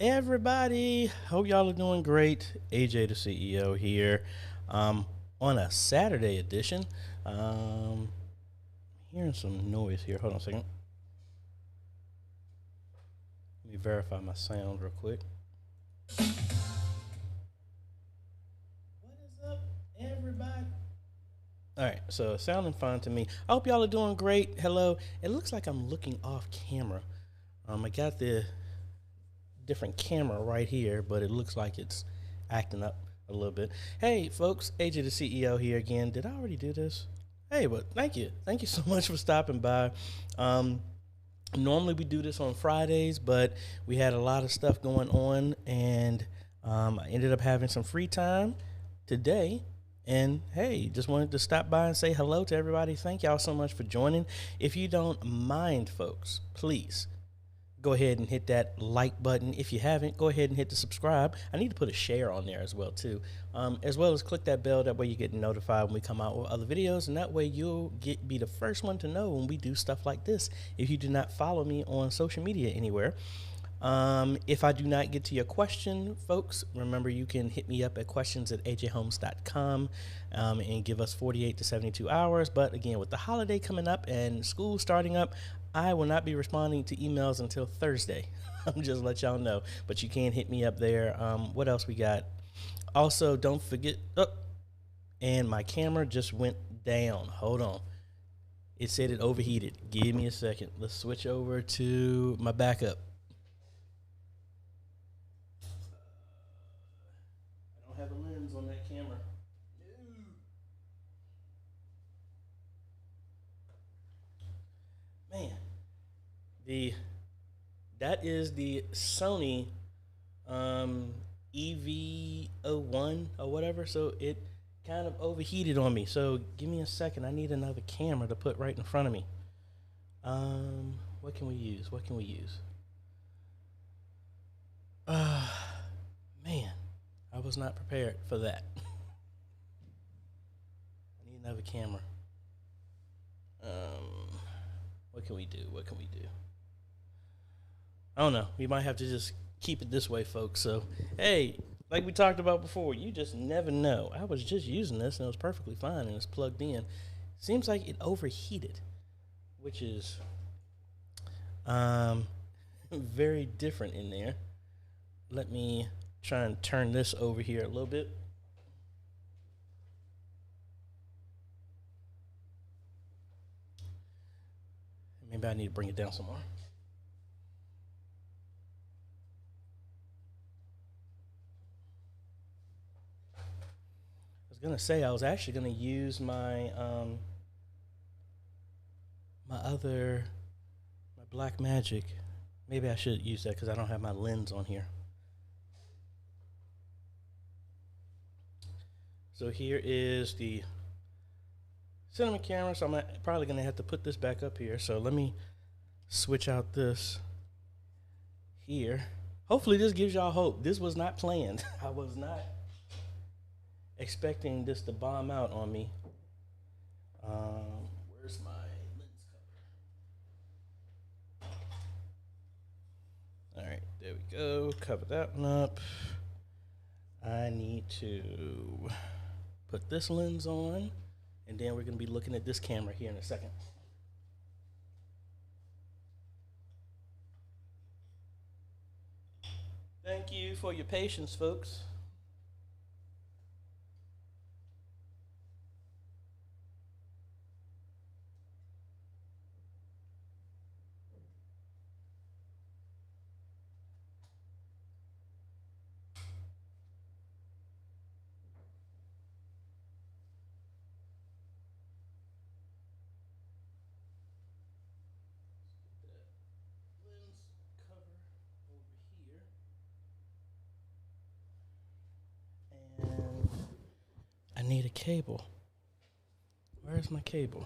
everybody? Hope y'all are doing great. AJ the CEO here, on a Saturday edition. Hearing some noise here. Hold on a second. Let me verify my sound real quick. What is up, everybody? All right, so sounding fine to me. I hope y'all are doing great. Hello. It looks like I'm looking off camera. I got the different camera right here, but it looks like it's acting up a little bit. Hey, folks, AJ the CEO here again. Did I already do this? Hey, but thank you. Thank you so much for stopping by. Normally we do this on Fridays, but we had a lot of stuff going on, and I ended up having some free time today. And hey, just wanted to stop by and say hello to everybody. Thank y'all so much for joining. If you don't mind, folks, please go ahead and hit that like button. If you haven't, go ahead and hit the subscribe. I need to put a share on there as well too, as well as click that bell. That way you get notified when we come out with other videos, and that way you'll be the first one to know when we do stuff like this. If you do not follow me on social media anywhere, if I do not get to your question, folks, remember you can hit me up at questions@ajhomes.com, and give us 48 to 72 hours. But again, with the holiday coming up and school starting up, I will not be responding to emails until Thursday. I'm just let y'all know, but you can hit me up there. What else we got? Also, don't forget, and my camera just went down. Hold on. It said it overheated. Give me a second. Let's switch over to my backup. I don't have a lens on that camera. Man, that is the Sony EV01 or whatever. So it kind of overheated on me. So give me a second. I need another camera to put right in front of me. What can we use? What can we use? Man, I was not prepared for that. I need another camera. What can we do? What can we do? I don't know. We might have to just keep it this way, folks. So, hey, like we talked about before, you just never know. I was just using this and it was perfectly fine and it's plugged in. Seems like it overheated, which is very different in there. Let me try and turn this over here a little bit. Maybe I need to bring it down some more. I was gonna say I was actually gonna use my my Black Magic. Maybe I should use that because I don't have my lens on here. So here is the cinema camera. So I'm probably gonna have to put this back up here. So let me switch out this here. Hopefully this gives y'all hope. This was not planned. I was not expecting this to bomb out on me. Where's my lens cover? All right, there we go. Cover that one up. I need to put this lens on, and then we're going to be looking at this camera here in a second. Thank you for your patience, folks. I need a cable. Where's my cable?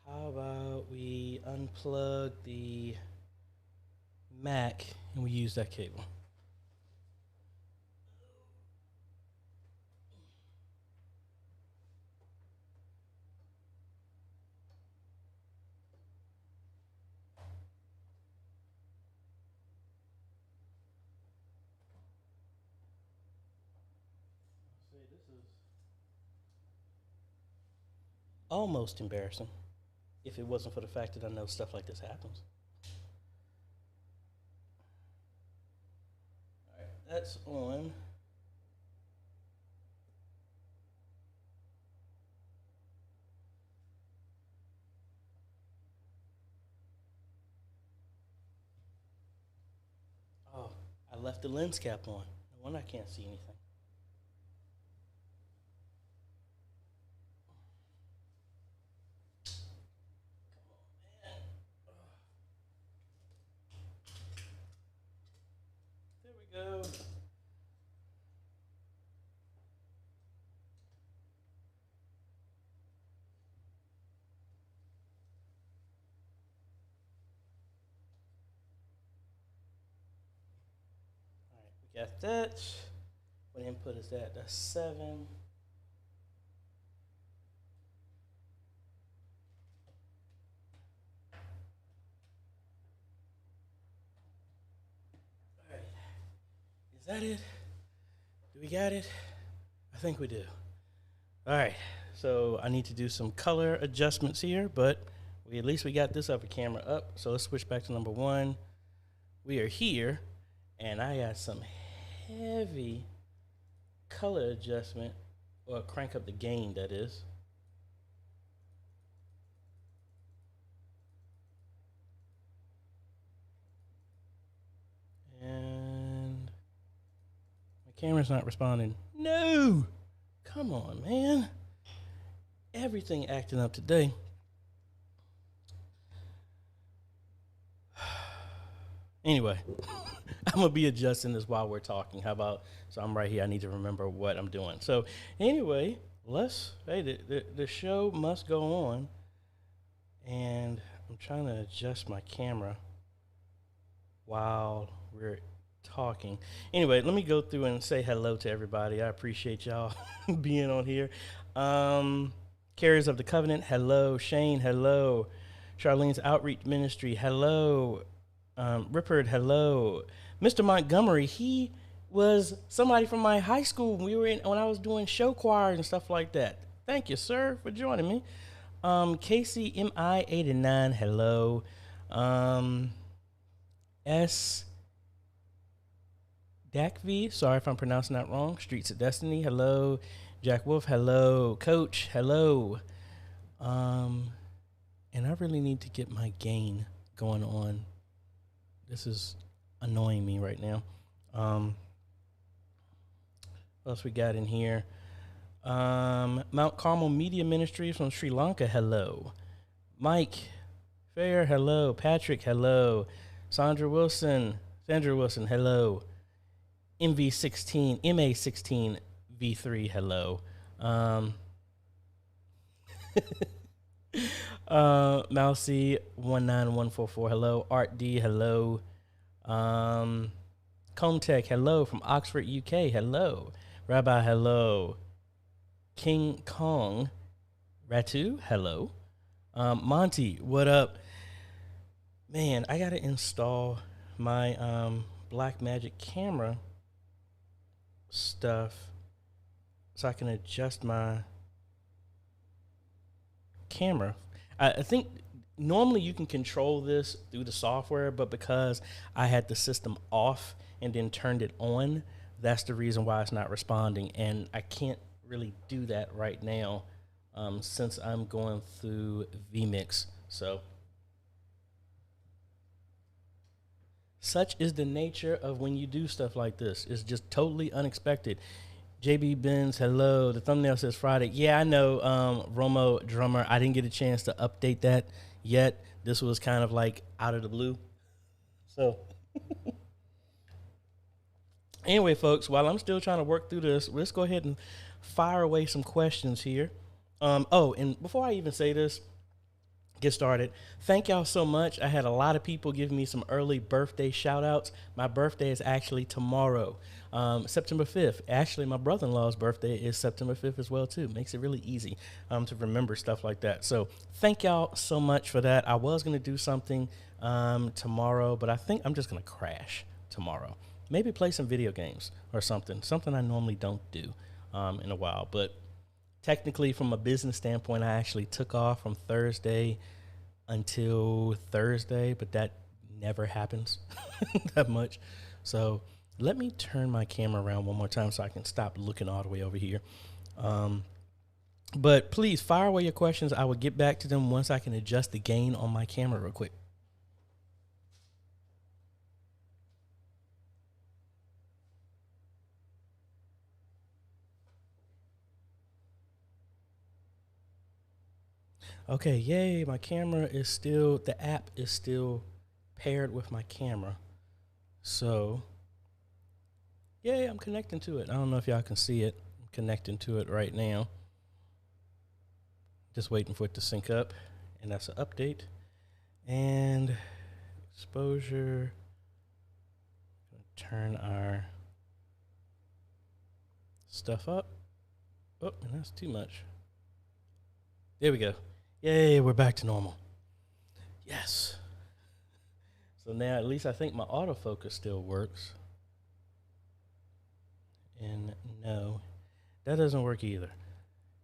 How about we unplug the Mac and we use that cable? is almost embarrassing if it wasn't for the fact that I know stuff like this happens. All right, that's on. Oh, I left the lens cap on. No wonder I can't see anything. There we go. All right, we got that. What input is that? That's 7. All right. Is that it? Do we got it? I think we do. All right. So I need to do some color adjustments here, but at least we got this upper camera up. So let's switch back to number 1. We are here, and I got some heavy color adjustment, or crank up the gain, that is. And my camera's not responding. No! Come on, man. Everything acting up today. Anyway, I'm going to be adjusting this while we're talking. How about, so I'm right here. I need to remember what I'm doing. So anyway, the show must go on. And I'm trying to adjust my camera while we're talking. Anyway, let me go through and say hello to everybody. I appreciate y'all being on here. Carriers of the Covenant, hello. Shane, hello. Charlene's Outreach Ministry, hello. Rippard, hello. Mr. Montgomery, he was somebody from my high school. We were when I was doing show choir and stuff like that. Thank you, sir, for joining me. Casey MI89, hello. S. Dakv, sorry if I'm pronouncing that wrong. Streets of Destiny, hello. Jack Wolf, hello. Coach, hello. And I really need to get my gain going on. This is annoying me right now. What else we got in here? Mount Carmel Media Ministries from Sri Lanka, hello. Mike Fair, hello. Patrick, hello. Sandra Wilson, hello. MA16 V3, hello. Mousy 19144, hello. Art D, hello. Comtech, hello from Oxford, UK, hello. Rabbi, hello. King Kong Ratu, hello. Monty, what up? Man, I gotta install my Blackmagic camera stuff so I can adjust my camera. I think normally you can control this through the software, but because I had the system off and then turned it on, that's the reason why it's not responding. And I can't really do that right now since I'm going through vMix. So such is the nature of when you do stuff like this. It's just totally unexpected. JB Benz, hello. The thumbnail says Friday. Yeah, I know, Romo Drummer. I didn't get a chance to update that yet. This was kind of like out of the blue. So anyway, folks, while I'm still trying to work through this, let's go ahead and fire away some questions here. And before I even say this, get started, thank y'all so much. I had a lot of people giving me some early birthday shout outs. My birthday is actually tomorrow, September 5th. Actually, my brother-in-law's birthday is September 5th as well too. Makes it really easy to remember stuff like that. So thank y'all so much for that. I was going to do something tomorrow, but I think I'm just going to crash tomorrow. Maybe play some video games or something I normally don't do. in a while. But technically, from a business standpoint, I actually took off from Thursday until Thursday, but that never happens that much. So let me turn my camera around one more time so I can stop looking all the way over here. But please fire away your questions. I will get back to them once I can adjust the gain on my camera real quick. Okay, yay, my camera is still, the app is still paired with my camera. So, yay, I'm connecting to it. I don't know if y'all can see it. I'm connecting to it right now. Just waiting for it to sync up, and that's an update. And exposure, turn our stuff up. Oh, and that's too much. There we go. Yay, we're back to normal. Yes. So now at least I think my autofocus still works. And no, that doesn't work either.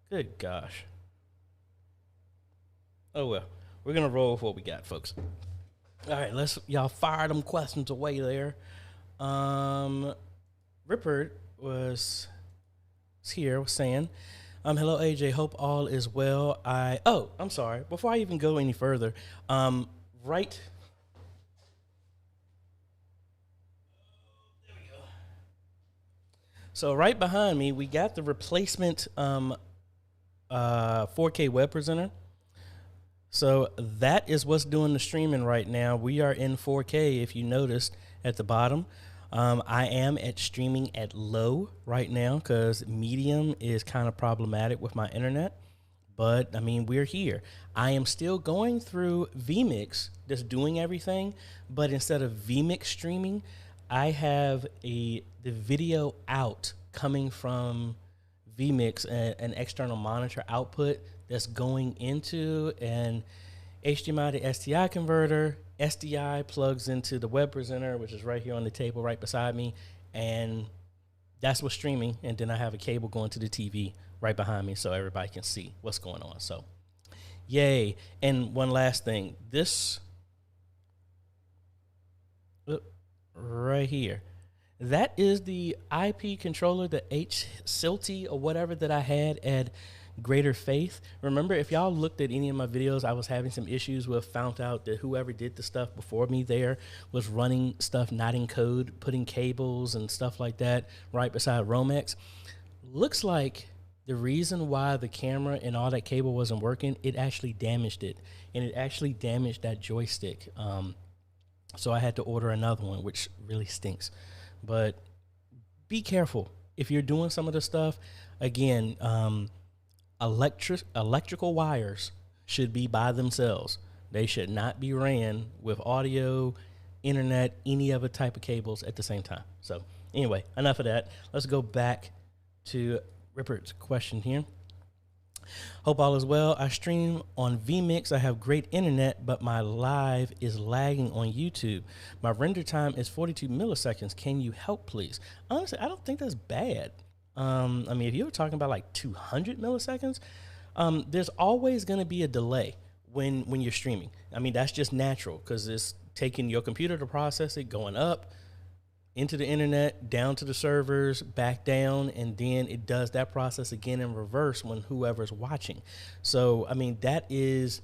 Good gosh. Oh well, we're gonna roll with what we got, folks. All right, y'all fire them questions away there. Ripper was here saying, hello AJ, hope all is well. I'm sorry. Before I even go any further, right. There we go. So right behind me, we got the replacement 4K web presenter. So that is what's doing the streaming right now. We are in 4K, if you noticed at the bottom. I am streaming at low right now because medium is kind of problematic with my internet. But, I mean, we're here. I am still going through vMix, just doing everything. But instead of vMix streaming, I have the video out coming from vMix, an external monitor output that's going into an HDMI to SDI converter. SDI plugs into the web presenter, which is right here on the table right beside me, and that's what's streaming. And then I have a cable going to the TV right behind me so everybody can see what's going on. So, yay. And one last thing. This right here, that is the IP controller, the H-Silty or whatever that I had at Greater Faith. Remember, if y'all looked at any of my videos, I was having some issues with, found out that whoever did the stuff before me there was running stuff not in code, putting cables and stuff like that right beside Romex. Looks like the reason why the camera and all that cable wasn't working, it actually damaged it, and it actually damaged that joystick. So I had to order another one, which really stinks. But be careful if you're doing some of the stuff. Again, electrical wires should be by themselves. They should not be ran with audio, internet, any other type of cables at the same time. So anyway, enough of that. Let's go back to Rippert's question here. Hope all is well. I stream on vMix. I have great internet, but my live is lagging on YouTube. My render time is 42 milliseconds. Can you help, please? Honestly, I don't think that's bad. I mean, if you were talking about like 200 milliseconds, there's always going to be a delay when you're streaming. I mean, that's just natural because it's taking your computer to process it, going up into the internet, down to the servers, back down, and then it does that process again in reverse when whoever's watching. So, I mean, that is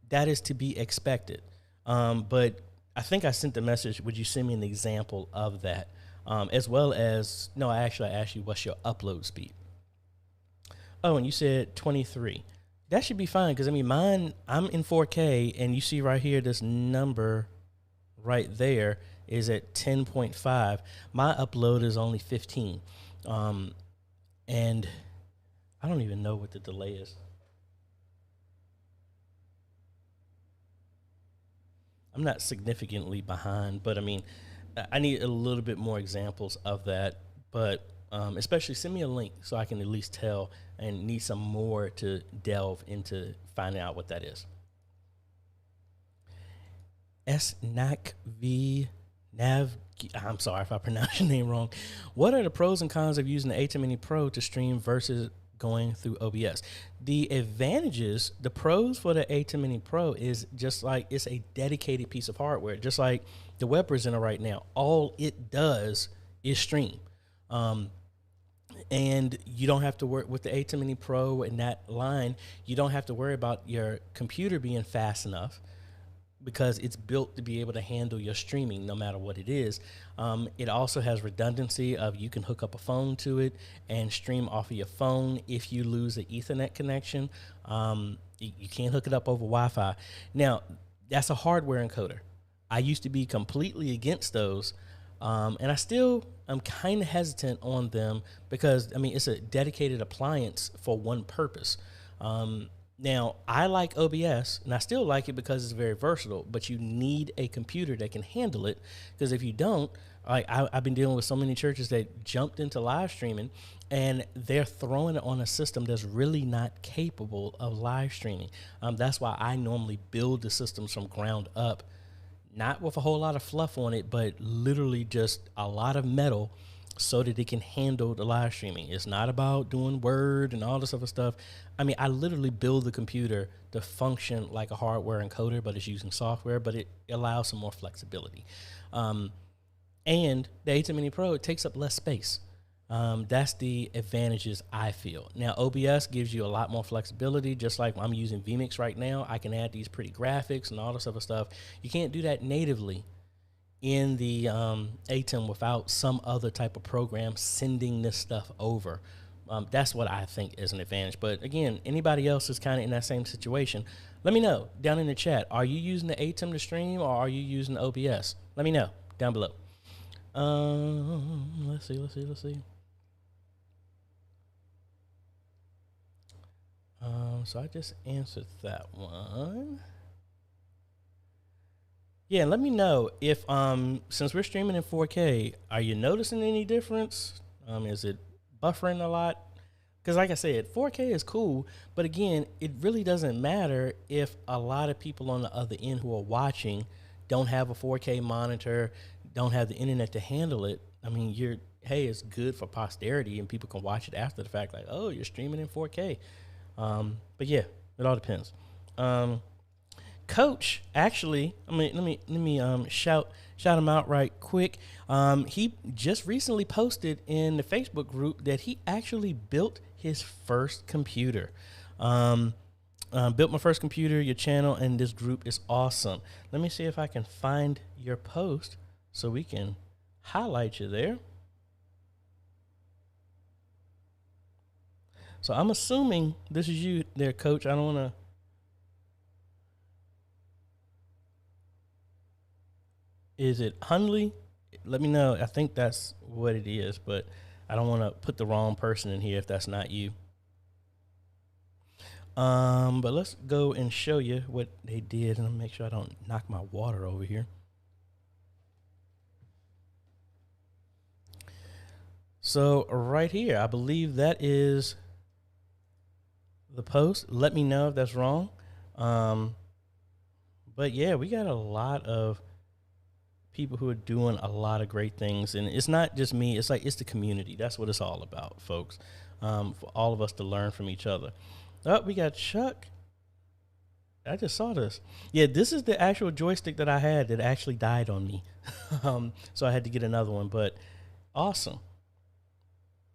to be expected. But I think I sent the message, would you send me an example of that? As well as, no, I asked you, what's your upload speed? Oh, and you said 23. That should be fine, because, I mean, mine, I'm in 4K, and you see right here, this number right there is at 10.5. My upload is only 15. And I don't even know what the delay is. I'm not significantly behind, but, I mean, I need a little bit more examples of that, but especially send me a link so I can at least tell, and need some more to delve into finding out what that is. SNACV I'm sorry if I pronounced your name wrong. What are the pros and cons of using the ATEM Mini Pro to stream versus going through OBS? The advantages, the pros for the ATEM Mini Pro is just like it's a dedicated piece of hardware, just like the web presenter right now. All it does is stream. And you don't have to work with the ATEM Mini Pro and that line. You don't have to worry about your computer being fast enough because it's built to be able to handle your streaming no matter what it is. It also has redundancy of you can hook up a phone to it and stream off of your phone if you lose the Ethernet connection. You can't hook it up over Wi-Fi. Now, that's a hardware encoder. I used to be completely against those, and I'm kind of hesitant on them because, I mean, it's a dedicated appliance for one purpose. Now, I like OBS, and I still like it because it's very versatile, but you need a computer that can handle it, because if you don't, I've been dealing with so many churches that jumped into live streaming, and they're throwing it on a system that's really not capable of live streaming. That's why I normally build the systems from ground up, not with a whole lot of fluff on it, but literally just a lot of metal so that it can handle the live streaming. It's not about doing Word and all this other stuff. I mean, I literally build the computer to function like a hardware encoder, but it's using software, but it allows some more flexibility. And the ATEM Mini Pro, it takes up less space. That's the advantages I feel. Now, OBS gives you a lot more flexibility, just like I'm using vMix right now. I can add these pretty graphics and all this other stuff. You can't do that natively in the ATEM without some other type of program sending this stuff over. That's what I think is an advantage. But again, anybody else is kind of in that same situation, let me know down in the chat. Are you using the ATEM to stream, or are you using the OBS? Let me know down below. Let's see. So I just answered that one. Yeah, let me know if, since we're streaming in 4K, are you noticing any difference? Is it buffering a lot? Because like I said, 4K is cool, but again, it really doesn't matter if a lot of people on the other end who are watching don't have a 4K monitor, don't have the internet to handle it. I mean, hey, it's good for posterity and people can watch it after the fact, like, oh, you're streaming in 4K. But yeah, it all depends. Coach, actually, let me shout him out right quick. He just recently posted in the Facebook group that he actually built his first computer. Built my first computer, your channel, and this group is awesome. Let me see if I can find your post so we can highlight you there. So I'm assuming this is you there, Coach. I don't want to. Is it Hundley? Let me know. I think that's what it is, but I don't want to put the wrong person in here if that's not you. But let's go and show you what they did, and make sure I don't knock my water over here. So right here, I believe that is the post. Let me know if that's wrong. But yeah, we got a lot of people who are doing a lot of great things, and it's not just me. It's like, it's the community. That's what it's all about, folks. For all of us to learn from each other. Oh, we got Chuck. I just saw this. Yeah, this is the actual joystick that I had that actually died on me. So I had to get another one, but awesome.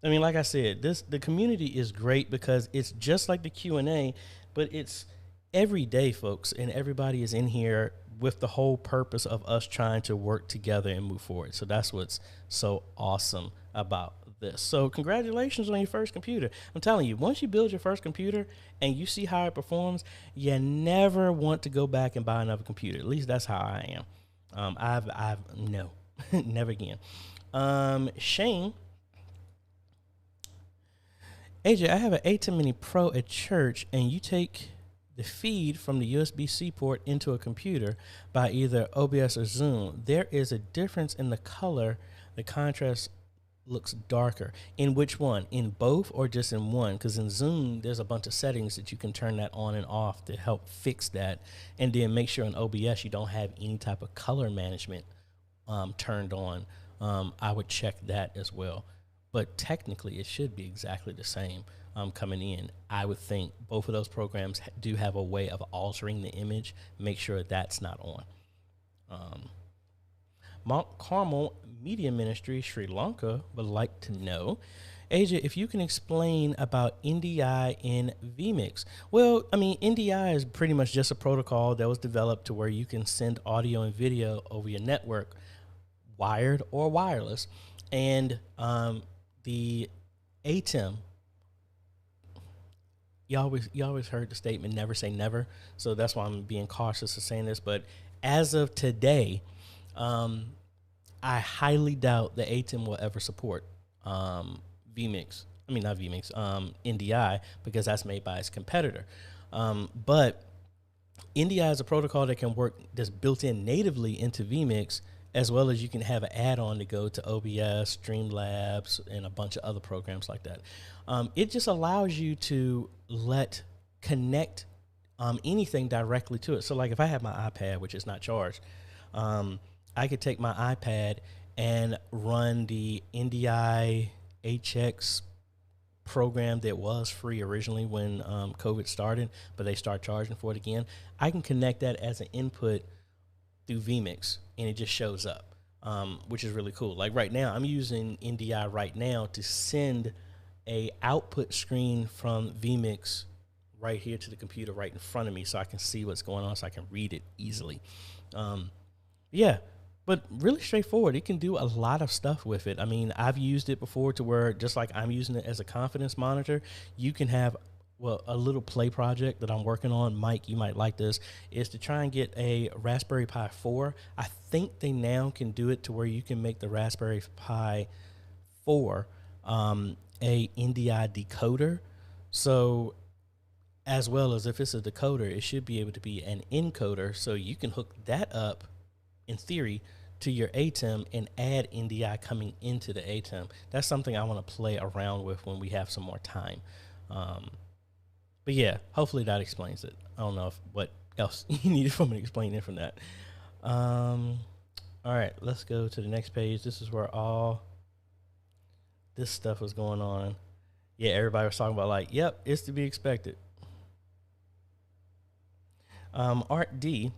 I mean, like I said, the community is great because it's just like the Q&A, but it's every day, folks, and everybody is in here with the whole purpose of us trying to work together and move forward. So that's what's so awesome about this. So congratulations on your first computer. I'm telling you, once you build your first computer and you see how it performs, you never want to go back and buy another computer. At least that's how I am. No, never again. Shane, AJ, I have an ATEM Mini Pro at church, and you take the feed from the USB-C port into a computer by either OBS or Zoom. There is a difference in the color. The contrast looks darker. In which one? In both or just in one? Because in Zoom, there's a bunch of settings that you can turn that on and off to help fix that. And then make sure in OBS you don't have any type of color management turned on, I would check that as well. But technically, it should be exactly the same coming in. I would think both of those programs do have a way of altering the image. Make sure that's not on. Mount Carmel Media Ministry, Sri Lanka, would like to know, AJay, if you can explain about NDI in vMix. Well, I mean, NDI is pretty much just a protocol that was developed to where you can send audio and video over your network, wired or wireless. And the ATEM, you always heard the statement, never say never. So that's why I'm being cautious of saying this. But as of today, I highly doubt the ATEM will ever support vMix. I mean, not vMix, NDI, because that's made by its competitor. But NDI is a protocol that can work, that's built in natively into vMix, as well as you can have an add-on to go to OBS, Streamlabs, and a bunch of other programs like that. It just allows you to connect anything directly to it. So like if I have my iPad, which is not charged, I could take my iPad and run the NDI HX program that was free originally when COVID started, but they start charging for it again. I can connect that as an input through vMix, and it just shows up, which is really cool. Like right now, I'm using NDI right now to send a output screen from vMix right here to the computer right in front of me, so I can see what's going on, so I can read it easily. Yeah, but really straightforward. It can do a lot of stuff with it. I mean, I've used it before to where, just like I'm using it as a confidence monitor, you can have, well, a little play project that I'm working on. Mike, you might like this, is to try and get a Raspberry Pi 4. I think they now can do it to where you can make the Raspberry Pi 4 a NDI decoder. So as well as if it's a decoder, it should be able to be an encoder. So you can hook that up, in theory, to your ATEM and add NDI coming into the ATEM. That's something I want to play around with when we have some more time. But yeah, hopefully that explains it. I don't know what else you needed from me to explain it from that. All right, let's go to the next page. This is where all this stuff was going on. Yeah, everybody was talking about like, yep, it's to be expected. Art D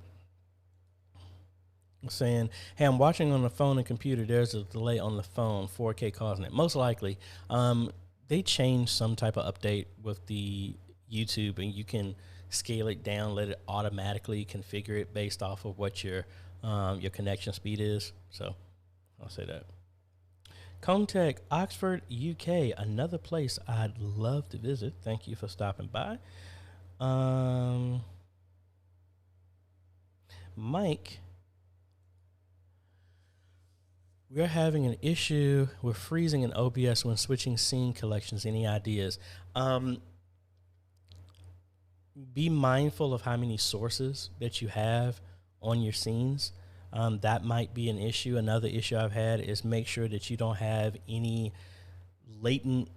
saying, hey, I'm watching on the phone and computer. There's a delay on the phone, 4K causing it. Most likely, they changed some type of update with the YouTube, and you can scale it down, let it automatically configure it based off of what your connection speed is. So I'll say that. Comtech, Oxford, UK, another place I'd love to visit. Thank you for stopping by. Mike, we're having an issue with freezing in OBS when switching scene collections. Any ideas? Be mindful of how many sources that you have on your scenes. That might be an issue. Another issue I've had is make sure that you don't have any latent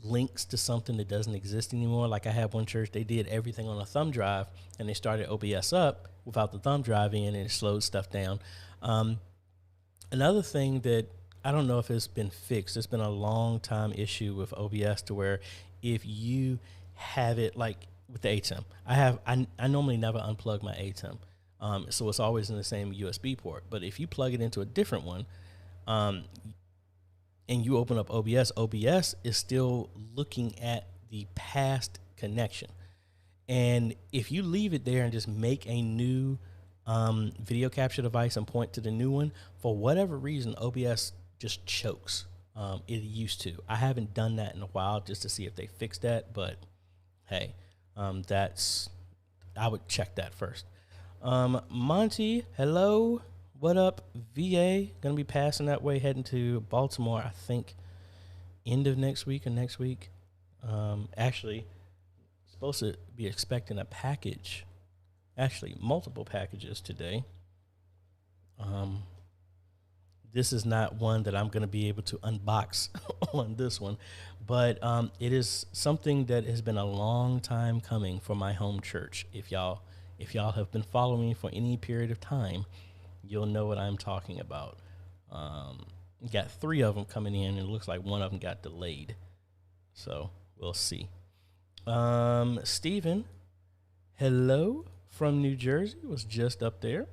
links to something that doesn't exist anymore. Like I had one church, they did everything on a thumb drive, and they started OBS up without the thumb drive in, and it slowed stuff down. Another thing that I don't know if it's been fixed, it's been a long time issue with OBS to where if you have it like with the ATEM, I normally never unplug my ATEM. So it's always in the same USB port. But if you plug it into a different one, and you open up OBS, OBS is still looking at the past connection. And if you leave it there and just make a new video capture device and point to the new one, for whatever reason, OBS just chokes. It used to. I haven't done that in a while just to see if they fixed that, but hey, I would check that first. Monty, hello, what up? VA, gonna be passing that way, heading to Baltimore, I think end of next week or next week. Actually, supposed to be expecting a package, actually multiple packages today. This is not one that I'm going to be able to unbox on this one, but it is something that has been a long time coming for my home church. If y'all have been following me for any period of time, you'll know what I'm talking about. Got 3 of them coming in, and it looks like one of them got delayed. So we'll see. Steven, hello from New Jersey, was just up there.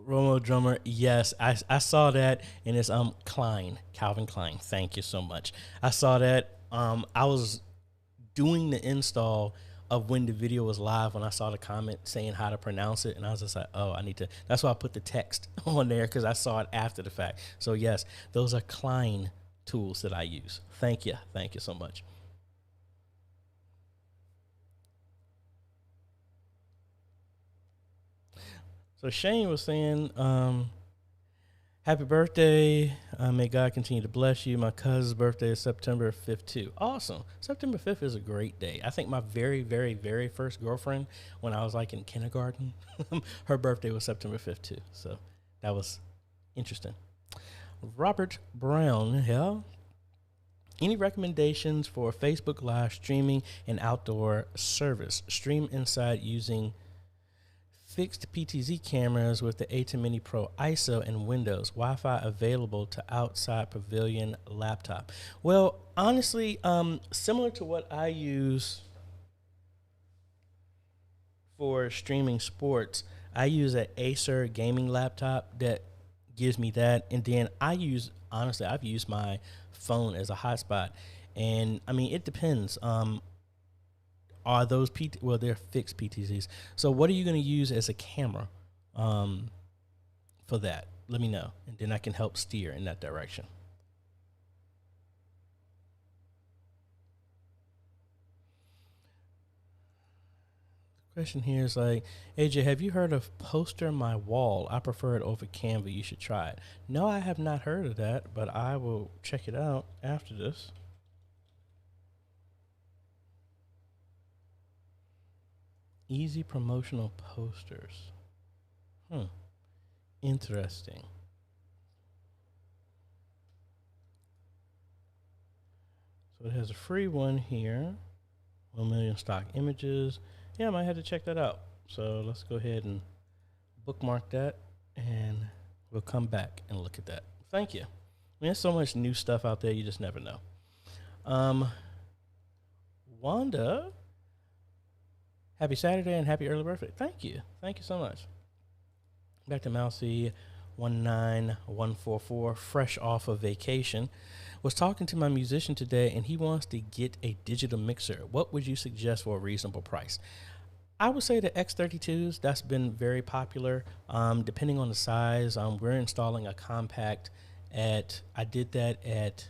Romo Drummer, yes, I saw that, and it's Calvin Klein. Thank you so much. I saw that. I was doing the install of when the video was live when I saw the comment saying how to pronounce it, and I was just like, oh, I need to. That's why I put the text on there, because I saw it after the fact. So yes, those are Klein tools that I use. Thank you so much. So Shane was saying, happy birthday. May God continue to bless you. My cousin's birthday is September 5th, too. Awesome. September 5th is a great day. I think my very, very, very first girlfriend, when I was like in kindergarten, her birthday was September 5th, too. So that was interesting. Robert Brown, yeah. Any recommendations for Facebook Live streaming and outdoor service? Stream inside using fixed PTZ cameras with the A10 Mini Pro ISO and Windows. Wi-Fi available to outside pavilion laptop. Well, honestly, similar to what I use for streaming sports, I use an Acer gaming laptop that gives me that. And then I've used my phone as a hotspot. And I mean, it depends. Are those they're fixed PTZs. So what are you going to use as a camera for that? Let me know, and then I can help steer in that direction. The question here is like, AJ, have you heard of Poster My Wall? I prefer it over Canva. You should try it. No, I have not heard of that, but I will check it out after this. Easy promotional posters. Interesting. So it has a free one here. 1 million stock images. Yeah, I might have to check that out. So let's go ahead and bookmark that, and we'll come back and look at that. Thank you. I mean, there's so much new stuff out there, you just never know. Wanda, happy Saturday and happy early birthday. Thank you. Thank you so much. Back to Mousy 19144, fresh off of vacation. Was talking to my musician today, and he wants to get a digital mixer. What would you suggest for a reasonable price? I would say the X32s. That's been very popular. Depending on the size, we're installing a compact I did that at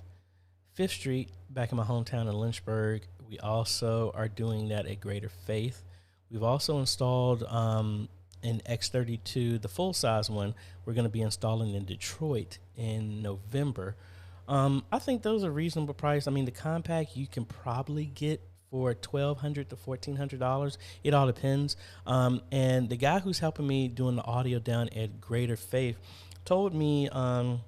5th Street back in my hometown in Lynchburg. We also are doing that at Greater Faith. We've also installed an X32, the full-size one, we're going to be installing in Detroit in November. I think those are reasonable price. I mean, the compact you can probably get for $1,200 to $1,400. It all depends. And the guy who's helping me doing the audio down at Greater Faith told me, I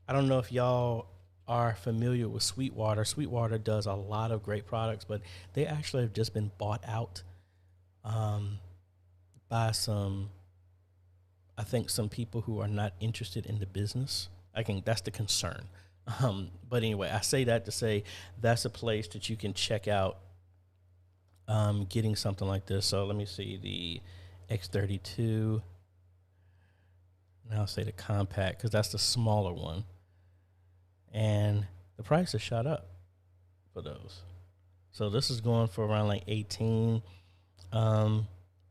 don't know if y'all are familiar with Sweetwater. Sweetwater does a lot of great products, but they actually have just been bought out by some people who are not interested in the business. I think that's the concern. But anyway, I say that to say that's a place that you can check out getting something like this. So let me see the X32. And I'll say the compact because that's the smaller one. And the price has shot up for those. So this is going for around like 18.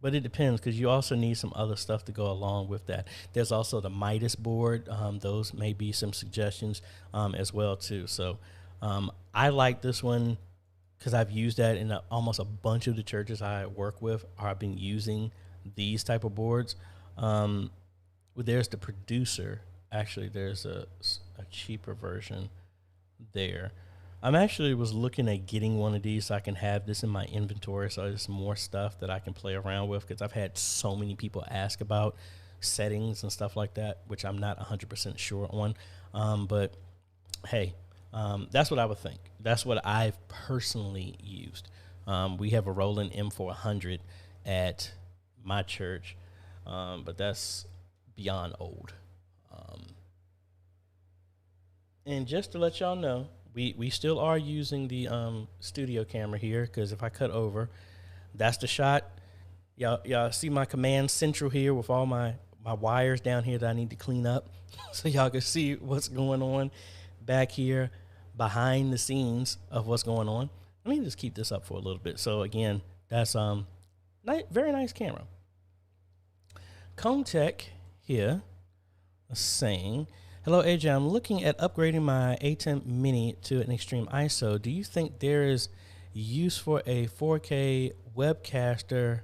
But it depends because you also need some other stuff to go along with that. There's also the Midas board. Those may be some suggestions as well too. So I like this one because I've used that in almost a bunch of the churches I work with are been using these type of boards. There's the Producer. Actually, there's a cheaper version there. I'm actually was looking at getting one of these so I can have this in my inventory so there's more stuff that I can play around with because I've had so many people ask about settings and stuff like that, which I'm not 100% sure on. But hey, that's what I would think. That's what I've personally used. We have a Roland M400 at my church, but that's beyond old. And just to let y'all know, we still are using the studio camera here, because if I cut over, that's the shot. Y'all see my command central here with all my wires down here that I need to clean up so y'all can see what's going on back here behind the scenes of what's going on. Let me just keep this up for a little bit. So again, that's very nice camera. Comtech here saying, hello AJ, I'm looking at upgrading my A10 Mini to an extreme ISO. Do you think there is use for a 4K webcaster?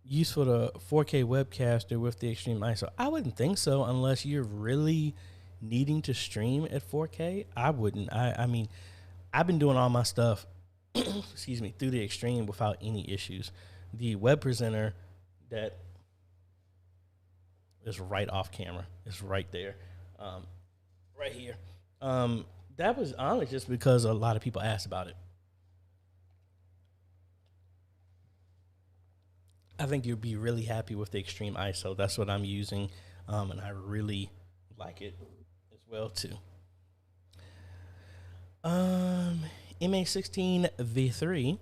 Use for the 4K webcaster with the extreme ISO? I wouldn't think so, unless you're really needing to stream at 4K. I wouldn't. I mean, I've been doing all my stuff, excuse me, through the extreme without any issues. The web presenter that is right off camera is right there, right here. That was honestly just because a lot of people asked about it. I think you'll be really happy with the extreme ISO. That's what I'm using, and I really like it as well too. MA16 V3.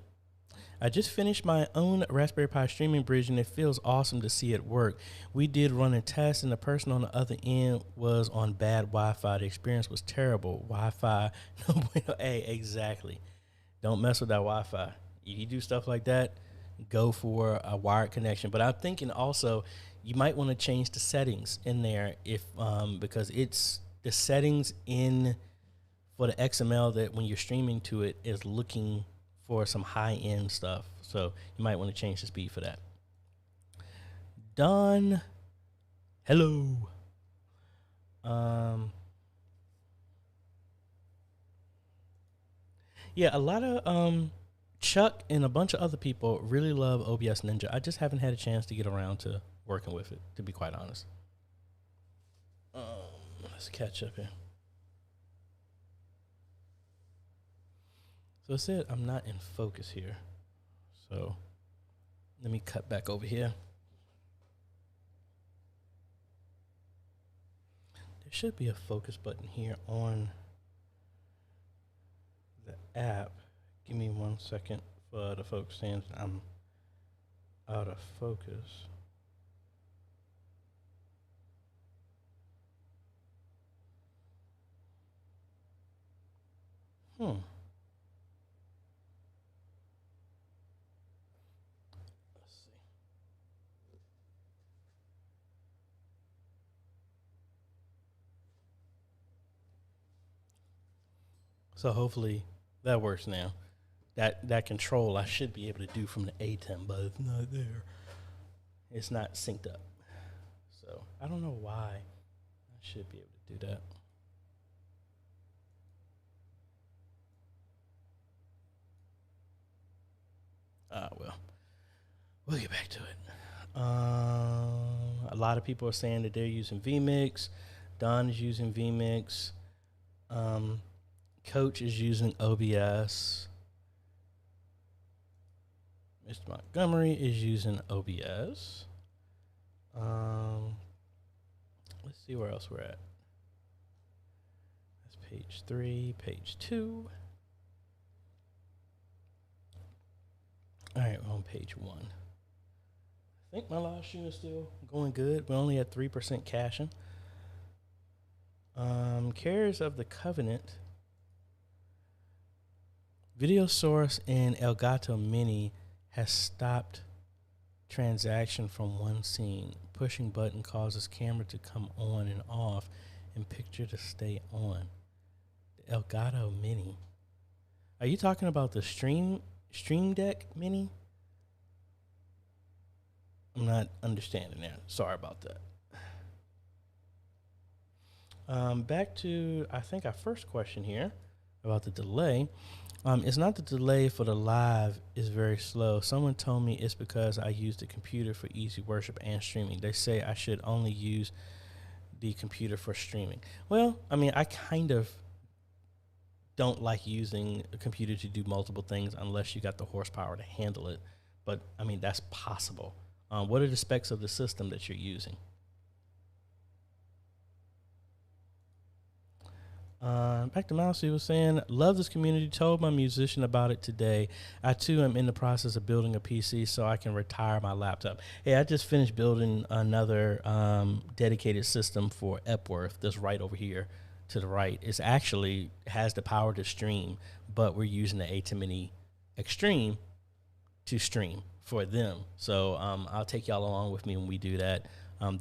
I just finished my own Raspberry Pi streaming bridge, and it feels awesome to see it work. We did run a test, and the person on the other end was on bad Wi-Fi. The experience was terrible. Wi-Fi, no bueno. Hey, exactly. Don't mess with that Wi-Fi. If you do stuff like that, go for a wired connection. But I'm thinking also you might want to change the settings in there because it's the settings in for the XML that when you're streaming to it is looking for some high-end stuff. So you might want to change the speed for that. Don, hello. Yeah, a lot of Chuck and a bunch of other people really love OBS Ninja. I just haven't had a chance to get around to working with it, to be quite honest. Let's catch up here. So it said I'm not in focus here. So let me cut back over here. There should be a focus button here on the app. Give me 1 second for the folks saying I'm out of focus. Let's see. So hopefully that works now. That control I should be able to do from the A10, but it's not there. It's not synced up. So I don't know why. I should be able to do that. Well, we'll get back to it. A lot of people are saying that they're using vMix. Don is using vMix. Coach is using OBS. Mr. Montgomery is using OBS. Let's see where else we're at. That's page 3, page 2. All right, we're on page 1. I think my live stream is still going good. We're only at 3% caching. Carriers of the Covenant. Video source in Elgato Mini has stopped transaction from one scene. Pushing button causes camera to come on and off and picture to stay on. The Elgato Mini. Are you talking about the Stream Deck Mini? I'm not understanding that. Sorry about that. Back to, I think, our first question here about the delay. It's not the delay for the live is very slow. Someone told me it's because I use the computer for easy worship and streaming. They say I should only use the computer for streaming. Well, I mean, I kind of don't like using a computer to do multiple things unless you got the horsepower to handle it. But I mean, that's possible. What are the specs of the system that you're using? Back to Mouse, he was saying, love this community, told my musician about it today. I too am in the process of building a PC so I can retire my laptop. Hey, I just finished building another dedicated system for Epworth that's right over here to the right. It's actually has the power to stream, but we're using the ATEM Mini Extreme to stream for them. So I'll take y'all along with me when we do that.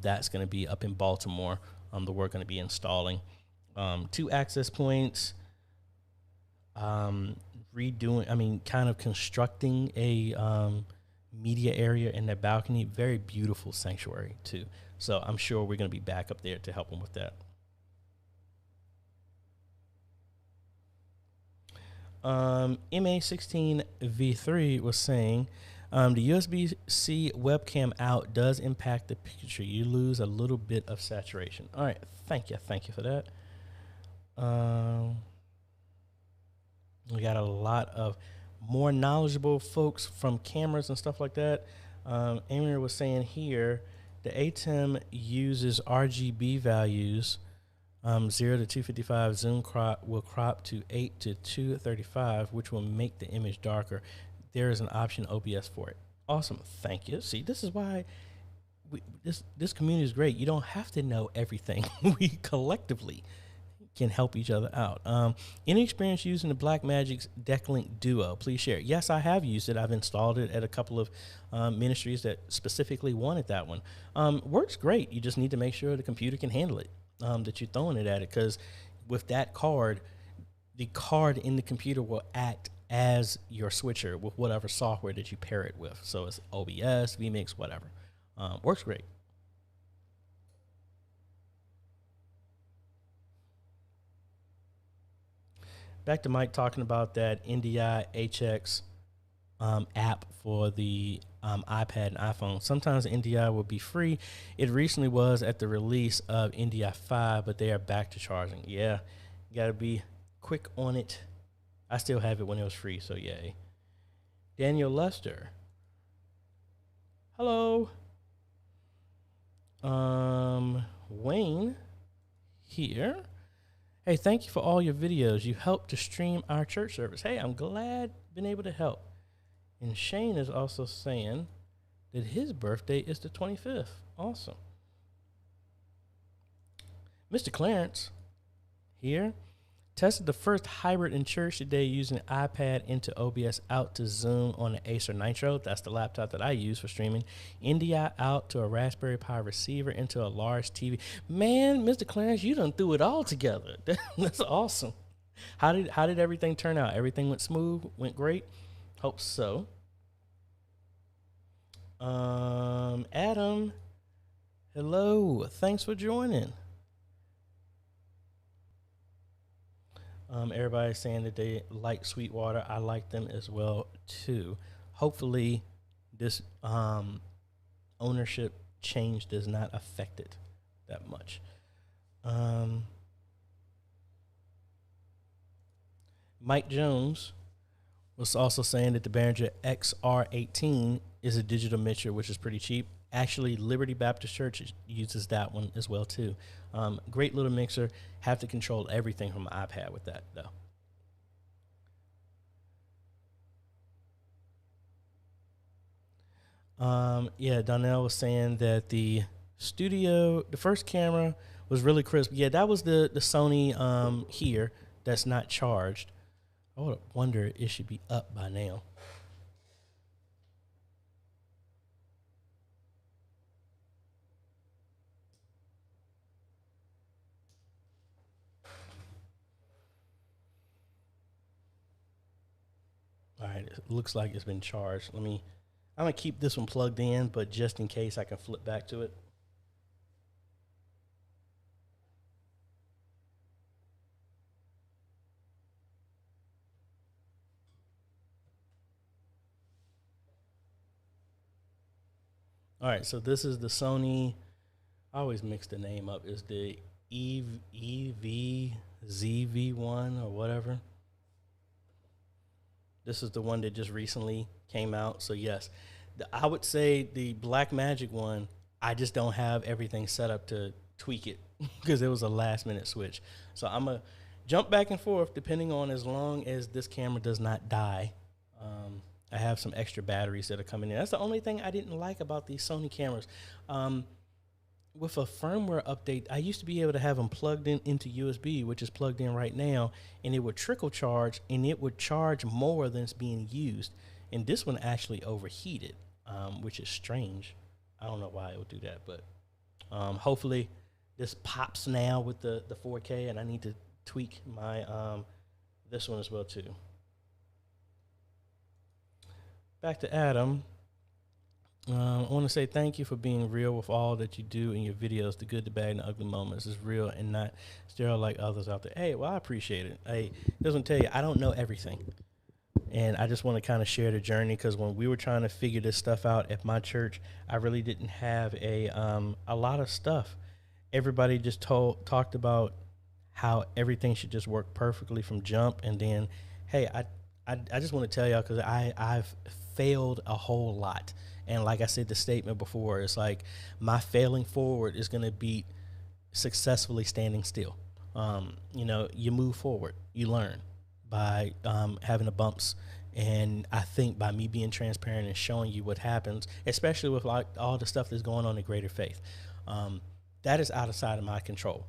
That's going to be up in Baltimore. That we're going to be installing. 2 access points, kind of constructing a media area in that balcony. Very beautiful sanctuary, too. So I'm sure we're going to be back up there to help them with that. MA16V3 was saying, the USB-C webcam out does impact the picture. You lose a little bit of saturation. All right, thank you for that. We got a lot of more knowledgeable folks from cameras and stuff like that. Amir was saying here, the ATEM uses RGB values. 0 to 255 zoom crop will crop to 8 to 235, which will make the image darker. There is an option OBS for it. Awesome, thank you. See, this is why this community is great. You don't have to know everything. We collectively can help each other out. Any experience using the Blackmagic's Decklink Duo? Please share. Yes, I have used it. I've installed it at a couple of ministries that specifically wanted that one. Works great. You just need to make sure the computer can handle it, that you're throwing it at it, because with that card, the card in the computer will act as your switcher with whatever software that you pair it with. So it's OBS, vMix, whatever. Works great. Back to Mike talking about that NDI HX app for the iPad and iPhone. Sometimes NDI will be free. It recently was at the release of NDI 5, but they are back to charging. Yeah, you got to be quick on it. I still have it when it was free, so yay. Daniel Lester. Hello. Wayne here. Hey, thank you for all your videos. You helped to stream our church service. Hey, I'm glad been able to help. And Shane is also saying that his birthday is the 25th. Awesome. Mr. Clarence here tested the first hybrid in church today using iPad into OBS out to Zoom on the Acer Nitro. That's the laptop that I use for streaming. NDI out to a Raspberry Pi receiver into a large TV. Man, Mr. Clarence, you done threw it all together. That's awesome. How did everything turn out? Everything went smooth? Went great? Hope so. Adam, hello. Thanks for joining. Everybody's saying that they like Sweetwater. I like them as well too. Hopefully, this ownership change does not affect it that much. Mike Jones was also saying that the Behringer XR18 is a digital mixer, which is pretty cheap. Actually, Liberty Baptist Church uses that one as well too. Great little mixer. Have to control everything from an iPad with that though. Yeah, Donnell was saying that the first camera was really crisp. Yeah, that was the Sony here that's not charged. I would wonder it should be up by now. All right, it looks like it's been charged. I'm gonna keep this one plugged in, but just in case I can flip back to it. All right, so this is the Sony. I always mix the name up. It's the EVZV1 or whatever. This is the one that just recently came out. So yes, I would say the Blackmagic one, I just don't have everything set up to tweak it because it was a last minute switch. So I'm going to jump back and forth depending on as long as this camera does not die. I have some extra batteries that are coming in. That's the only thing I didn't like about these Sony cameras. With a firmware update, I used to be able to have them plugged in into USB, which is plugged in right now, and it would trickle charge, and it would charge more than it's being used. And this one actually overheated, which is strange. I don't know why it would do that, but hopefully this pops now with the 4K, and I need to tweak my this one as well too. Back to Adam. I want to say thank you for being real with all that you do in your videos. The good, the bad, and the ugly moments is real and not sterile like others out there. Hey, well, I appreciate it. Hey, just want to tell you, I don't know everything. And I just want to kind of share the journey, because when we were trying to figure this stuff out at my church, I really didn't have a lot of stuff. Everybody just talked about how everything should just work perfectly from jump. And then, hey, I just want to tell y'all, because I've failed a whole lot. And like I said, the statement before, it's like my failing forward is going to beat successfully standing still. You know, you move forward, you learn by having the bumps. And I think by me being transparent and showing you what happens, especially with like all the stuff that's going on in Greater Faith, that is outside of my control.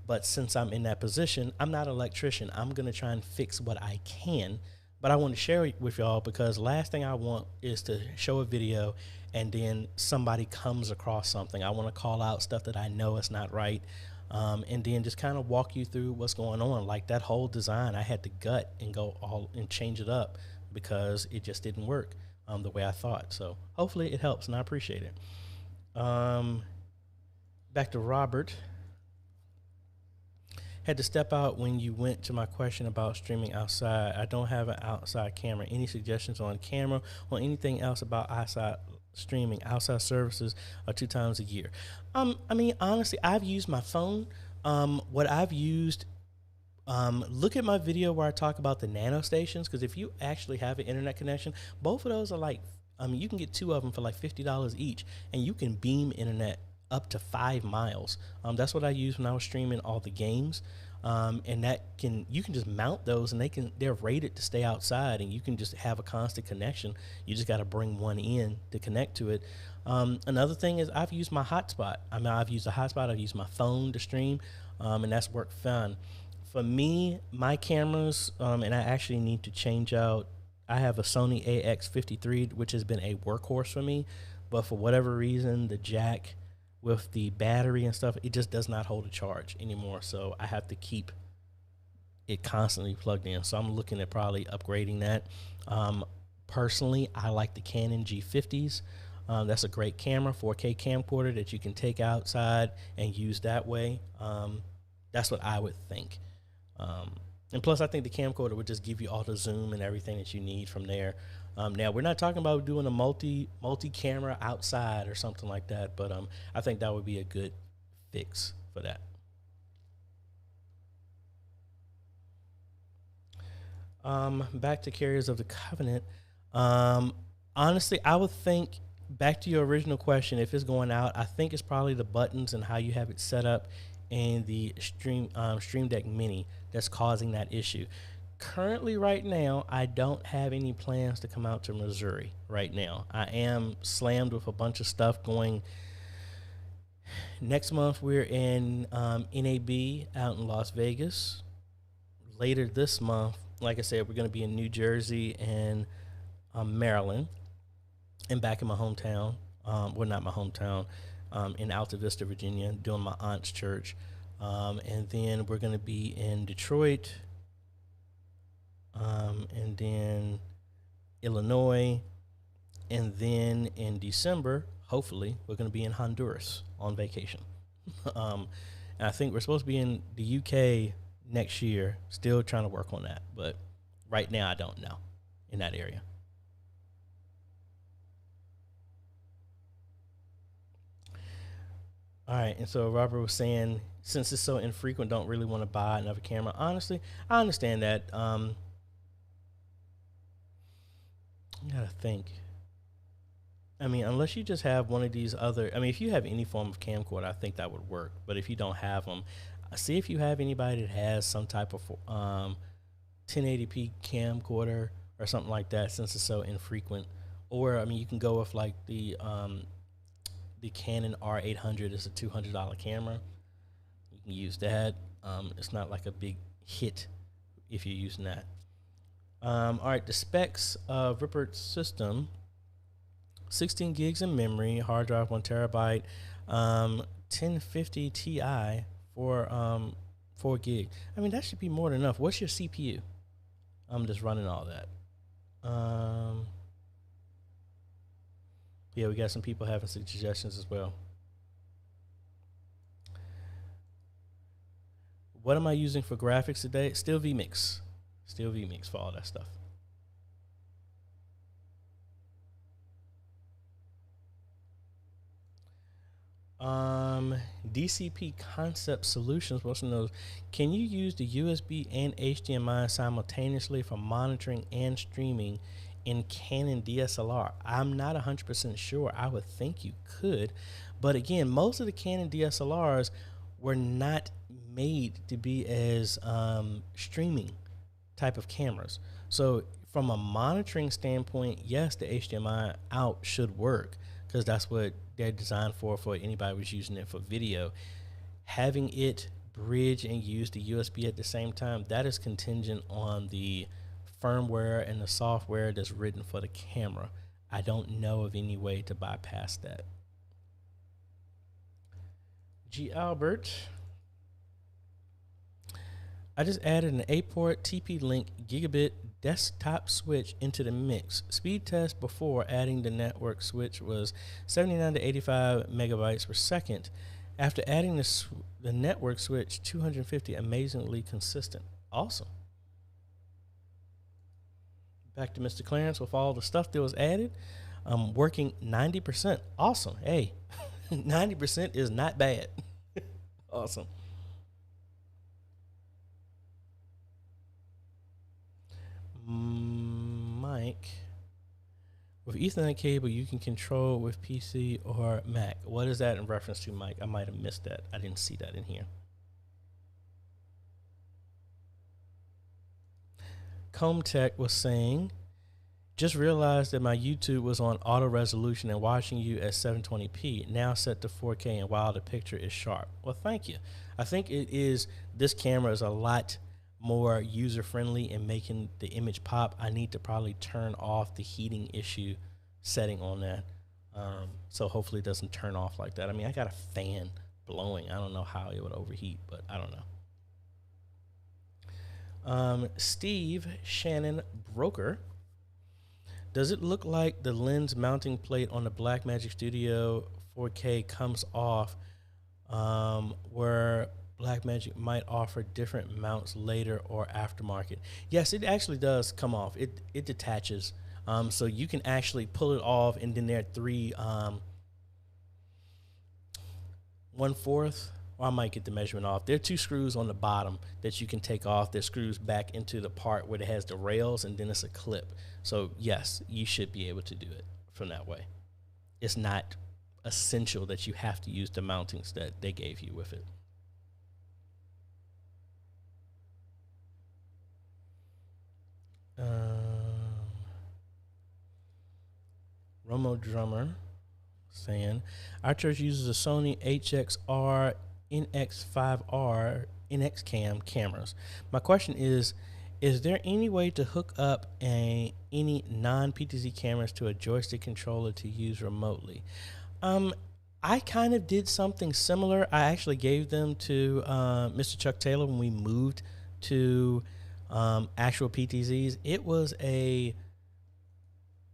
But since I'm in that position, I'm not an electrician. I'm going to try and fix what I can. But I want to share it with y'all, because last thing I want is to show a video and then somebody comes across something. I want to call out stuff that I know is not right, and then just kind of walk you through what's going on. Like that whole design, I had to gut and go all and change it up because it just didn't work the way I thought. So hopefully it helps, and I appreciate it. Back to Robert. Had to step out when you went to my question about streaming outside. I don't have an outside camera. Any suggestions on camera or anything else about outside streaming? Outside services are 2 times a year. I mean, honestly, I've used my phone. What I've used, look at my video where I talk about the nano stations, because if you actually have an internet connection, both of those are like, you can get 2 of them for like $50 each, and you can beam internet up to 5 miles. That's what I used when I was streaming all the games. And you can just mount those, and they're rated to stay outside, and you can just have a constant connection. You just got to bring one in to connect to it. Another thing is I've used my hotspot. I mean, I've used a hotspot. I've used my phone to stream, and that's worked fine. For me, my cameras, and I actually need to change out. I have a Sony AX53, which has been a workhorse for me, but for whatever reason, the jack with the battery and stuff, it just does not hold a charge anymore. So I have to keep it constantly plugged in. So I'm looking at probably upgrading that. Personally, I like the Canon G50s. That's a great camera, 4K camcorder that you can take outside and use that way. That's what I would think. And plus, I think the camcorder would just give you all the zoom and everything that you need from there. Now, we're not talking about doing a multi-camera outside or something like that, but I think that would be a good fix for that. Back to Carriers of the Covenant. Honestly, I would think, back to your original question, if it's going out, I think it's probably the buttons and how you have it set up in the Stream Deck Mini that's causing that issue. Currently, right now, I don't have any plans to come out to Missouri right now. I am slammed with a bunch of stuff going. Next month, we're in NAB out in Las Vegas. Later this month, like I said, we're going to be in New Jersey and Maryland, and back in my hometown. Well, not my hometown, in Alta Vista, Virginia, doing my aunt's church. And then we're going to be in Detroit, and then Illinois, and then in December, hopefully, we're going to be in Honduras on vacation. And I think we're supposed to be in the UK next year, still trying to work on that. But right now, I don't know in that area. All right, and so Robert was saying, since it's so infrequent, don't really want to buy another camera. Honestly, I understand that. I gotta think. I mean, unless you just have one of these other, I mean, if you have any form of camcorder, I think that would work. But if you don't have them, see if you have anybody that has some type of 1080p camcorder or something like that, since it's so infrequent. Or I mean, you can go with like the Canon R800 is a $200 camera. You can use that. It's not like a big hit if you're using that. All right, the specs of Rippert's system: 16 gigs in memory, hard drive 1 terabyte, 1050 Ti for 4 gig. I mean, that should be more than enough. What's your CPU? I'm just running all that. Yeah, we got some people having suggestions as well. What am I using for graphics today? Still vMix. Still vMix for all that stuff. DCP Concept Solutions wants to know, can you use the USB and HDMI simultaneously for monitoring and streaming in Canon DSLR? I'm not 100% sure. I would think you could, but again, most of the Canon DSLRs were not made to be as streaming type of cameras. So from a monitoring standpoint, yes, the HDMI out should work, because that's what they're designed for anybody who's using it for video. Having it bridge and use the USB at the same time, that is contingent on the firmware and the software that's written for the camera. I don't know of any way to bypass that. G. Albert, I just added an 8-port TP-Link gigabit desktop switch into the mix. Speed test before adding the network switch was 79 to 85 megabytes per second. After adding the network switch, 250, amazingly consistent. Awesome. Back to Mr. Clarence with all the stuff that was added. Working 90%. Awesome. Hey, 90% is not bad. Awesome. Mike, with Ethernet cable, you can control with PC or Mac. What is that in reference to, Mike? I might have missed that. I didn't see that in here. Comtech was saying, just realized that my YouTube was on auto resolution and watching you at 720p, now set to 4K, and wow, the picture is sharp. Well, thank you. I think this camera is a lot more user-friendly in making the image pop. I need to probably turn off the heating issue setting on that. So hopefully it doesn't turn off like that. I mean, I got a fan blowing. I don't know how it would overheat, but I don't know. Steve Shannon Broker, does it look like the lens mounting plate on the Blackmagic Studio 4K comes off, where Blackmagic might offer different mounts later or aftermarket? Yes, it actually does come off. It detaches. So you can actually pull it off, and then there are 3 1/4. Well, I might get the measurement off. There are 2 screws on the bottom that you can take off. That screws back into the part where it has the rails, and then it's a clip. So yes, you should be able to do it from that way. It's not essential that you have to use the mountings that they gave you with it. Romo Drummer saying, our church uses a Sony HXR NX5R NX Cam cameras. My question is there any way to hook up any non-PTZ cameras to a joystick controller to use remotely? I kind of did something similar. I actually gave them to Mr. Chuck Taylor when we moved to actual PTZs. It was a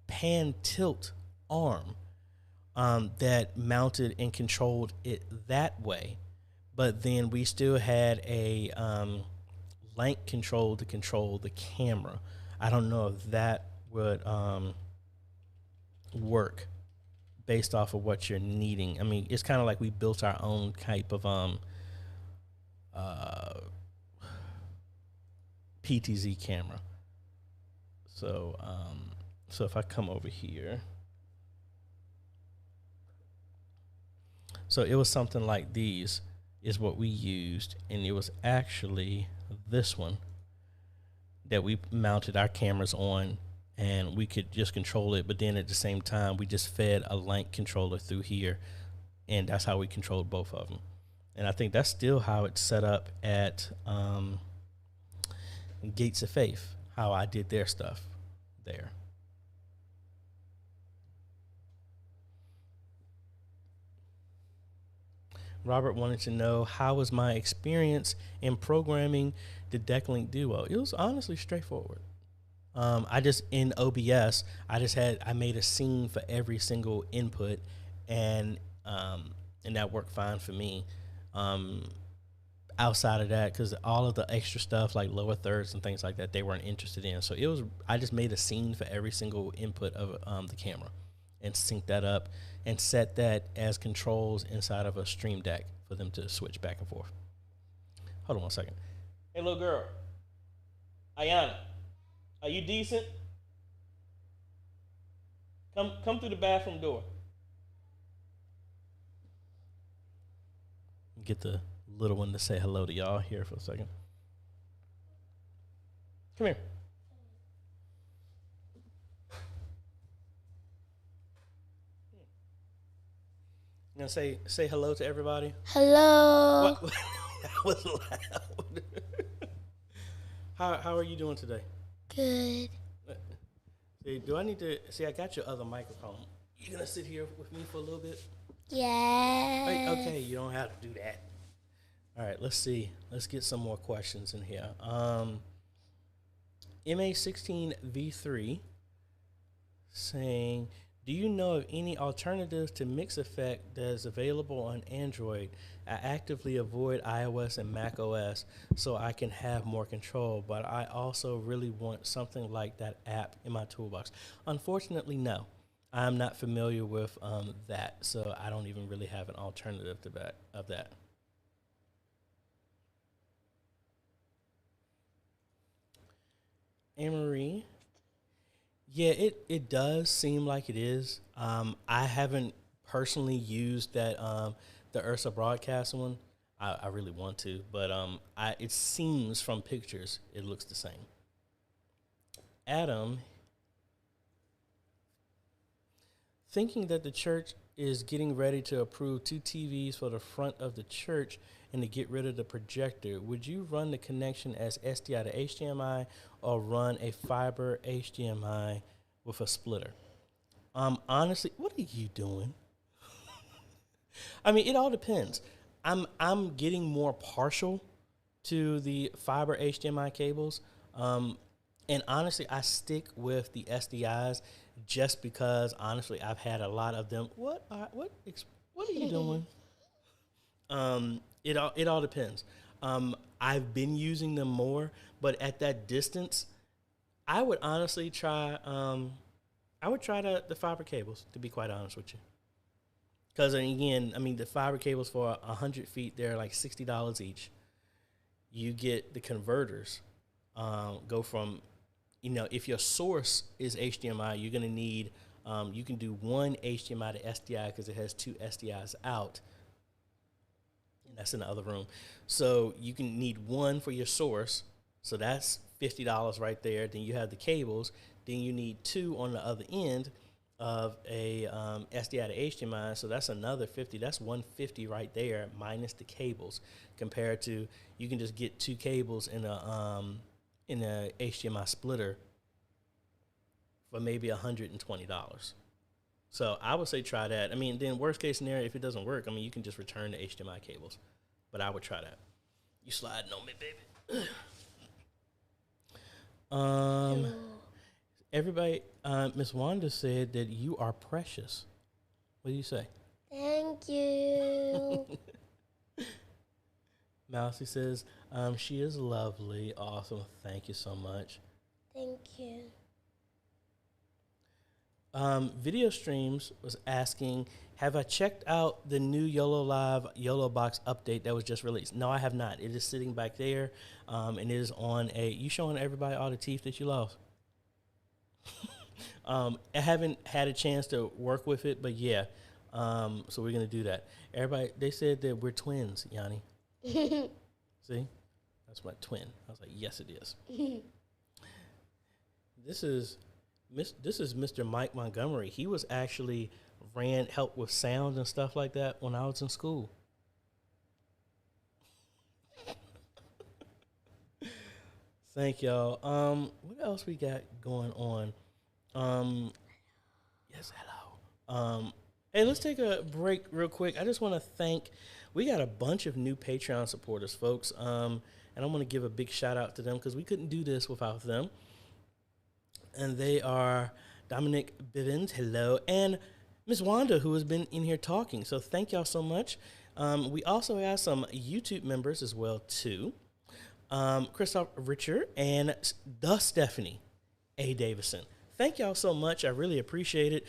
pan tilt arm that mounted and controlled it that way, but then we still had a link control to control the camera. I don't know if that would work based off of what you're needing. I mean, it's kind of like we built our own type of PTZ camera. So So if I come over here, so it was something like these is what we used, and it was actually this one that we mounted our cameras on, and we could just control it. But then at the same time, we just fed a link controller through here, and that's how we controlled both of them. And I think that's still how it's set up at Gates of Faith, how I did their stuff there. Robert wanted to know, how was my experience in programming the Decklink Duo? It was honestly straightforward. I just, in OBS, I made a scene for every single input, and that worked fine for me. Outside of that, because all of the extra stuff like lower thirds and things like that, they weren't interested in. So I just made a scene for every single input of the camera, and synced that up and set that as controls inside of a Stream Deck for them to switch back and forth. Hold on 1 second. Hey, little girl. Ayana, are you decent? Come through the bathroom door. Get the little one to say hello to y'all here for a second. Come here. You gonna say hello to everybody? Hello. What? That was loud. How are you doing today? Good. See, do I need to I got your other microphone. You gonna sit here with me for a little bit? Yeah. Hey, okay, you don't have to do that. All right, let's see. Let's get some more questions in here. MA16V3 saying, do you know of any alternatives to Mix Effect that is available on Android? I actively avoid iOS and Mac OS so I can have more control, but I also really want something like that app in my toolbox. Unfortunately, no. I'm not familiar with that, so I don't even really have an alternative to that. Anne-Marie, yeah, it does seem like it is. I haven't personally used that the Ursa broadcast one. I really want to, but it seems from pictures it looks the same. Adam, thinking that the church is getting ready to approve 2 TVs for the front of the church and to get rid of the projector, would you run the connection as SDI to HDMI or run a fiber HDMI with a splitter? Honestly, what are you doing? I mean, it all depends. I'm getting more partial to the fiber HDMI cables, and honestly, I stick with the SDIs just because honestly, I've had a lot of them. What are you doing? It all depends. I've been using them more, but at that distance, I would honestly try. I would try the fiber cables, to be quite honest with you. Because again, I mean, the fiber cables for 100 feet, they're like $60 each. You get the converters. Go from, if your source is HDMI, you're gonna need. You can do one HDMI to SDI because it has 2 SDIs out. That's in the other room. So you can need one for your source. So that's $50 right there. Then you have the cables. Then you need 2 on the other end of a SDI to HDMI. So that's another $50. That's $150 right there minus the cables. Compared to you can just get 2 cables in a HDMI splitter for maybe $120. So I would say try that. I mean, then worst case scenario, if it doesn't work, I mean, you can just return the HDMI cables. But I would try that. You sliding on me, baby. Everybody, Miss Wanda said that you are precious. What do you say? Thank you. Mousy says, she is lovely. Awesome. Thank you so much. Thank you. Video Streams was asking, have I checked out the new YOLO Live YOLO Box update that was just released? No, I have not. It is sitting back there, and it is on you showing everybody all the teeth that you lost? I haven't had a chance to work with it, but yeah. So we're gonna do that. Everybody, they said that we're twins, Yanni. See, that's my twin. I was like, yes, it is. This is Mr. Mike Montgomery. He was actually helped with sound and stuff like that when I was in school. Thank y'all. What else we got going on? Yes, hello. Hey, let's take a break real quick. I just want to thank. We got a bunch of new Patreon supporters, folks. And I want to give a big shout out to them because we couldn't do this without them. And they are Dominic Bivens, hello, and Miss Wanda, who has been in here talking. So thank y'all so much. We also have some YouTube members as well, too. Christoph Richard and the Stephanie A. Davison. Thank y'all so much. I really appreciate it.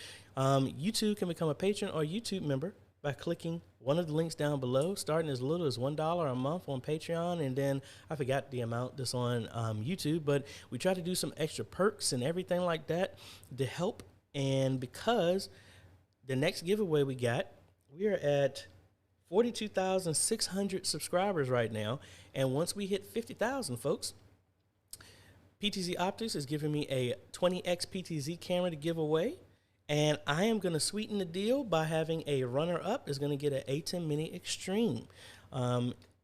You too can become a patron or YouTube member by clicking one of the links down below, starting as little as $1 a month on Patreon. And then I forgot the amount that's on YouTube, but we try to do some extra perks and everything like that to help. And because the next giveaway we are at 42,600 subscribers right now. And once we hit 50,000, folks, PTZ Optics is giving me a 20X PTZ camera to give away. And I am going to sweeten the deal by having a runner-up is going to get an A10 Mini Extreme.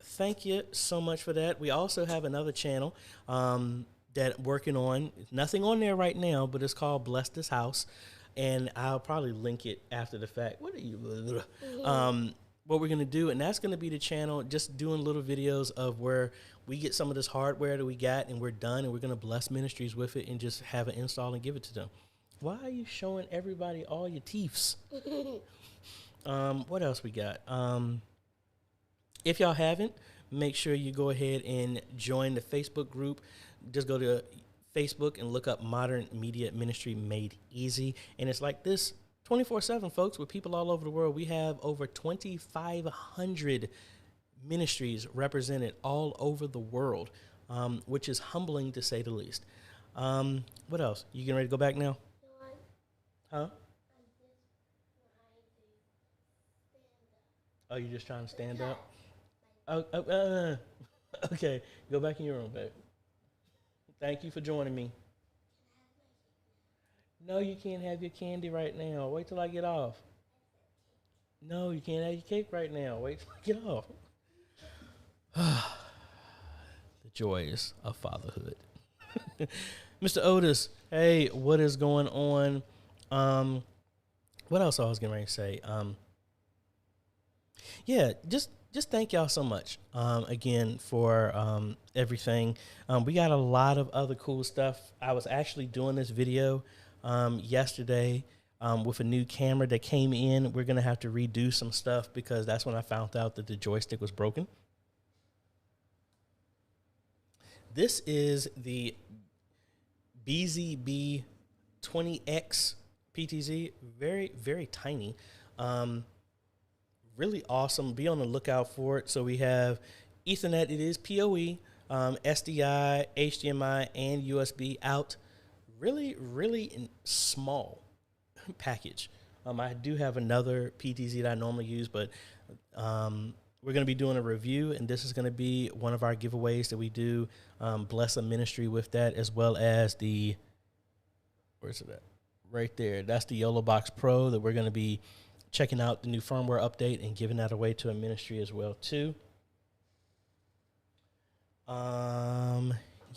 Thank you so much for that. We also have another channel that working on, nothing on there right now, but it's called Bless This House. And I'll probably link it after the fact. What are you? What we're going to do, and that's going to be the channel, just doing little videos of where we get some of this hardware that we got and we're done, and we're going to bless ministries with it and just have it installed and give it to them. Why are you showing everybody all your teeths? What else we got? If y'all haven't, make sure you go ahead and join the Facebook group. Just go to Facebook and look up Modern Media Ministry Made Easy. And it's like this 24/7, folks, with people all over the world. We have over 2,500 ministries represented all over the world, which is humbling to say the least. What else? You getting ready to go back now? Huh? Oh, you're just trying to stand up? Okay, go back in your room, babe. Thank you for joining me. No, you can't have your candy right now. Wait till I get off. No, you can't have your cake right now. Wait till I get off. The joys of fatherhood. Mr. Otis, hey, what is going on? What else I was getting ready to say? Yeah, just thank y'all so much again for everything. We got a lot of other cool stuff. I was actually doing this video yesterday with a new camera that came in. We're going to have to redo some stuff because that's when I found out that the joystick was broken. This is the BZB 20X PTZ. Very, very tiny. Really awesome. Be on the lookout for it. So we have Ethernet. It is PoE, SDI, HDMI, and USB out. Really, really small package. I do have another PTZ that I normally use, but we're going to be doing a review, and this is going to be one of our giveaways that we do. Bless a ministry with that, as well as the, where's it at? Right there. That's the YOLO Box Pro that we're going to be checking out the new firmware update and giving that away to a ministry as well, too.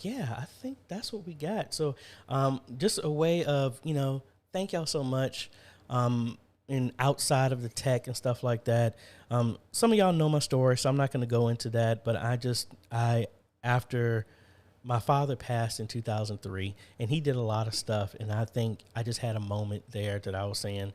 Yeah, I think that's what we got. So just a way of, thank y'all so much. And outside of the tech and stuff like that, some of y'all know my story, so I'm not going to go into that. But after my father passed in 2003, and he did a lot of stuff, and I think I just had a moment there that I was saying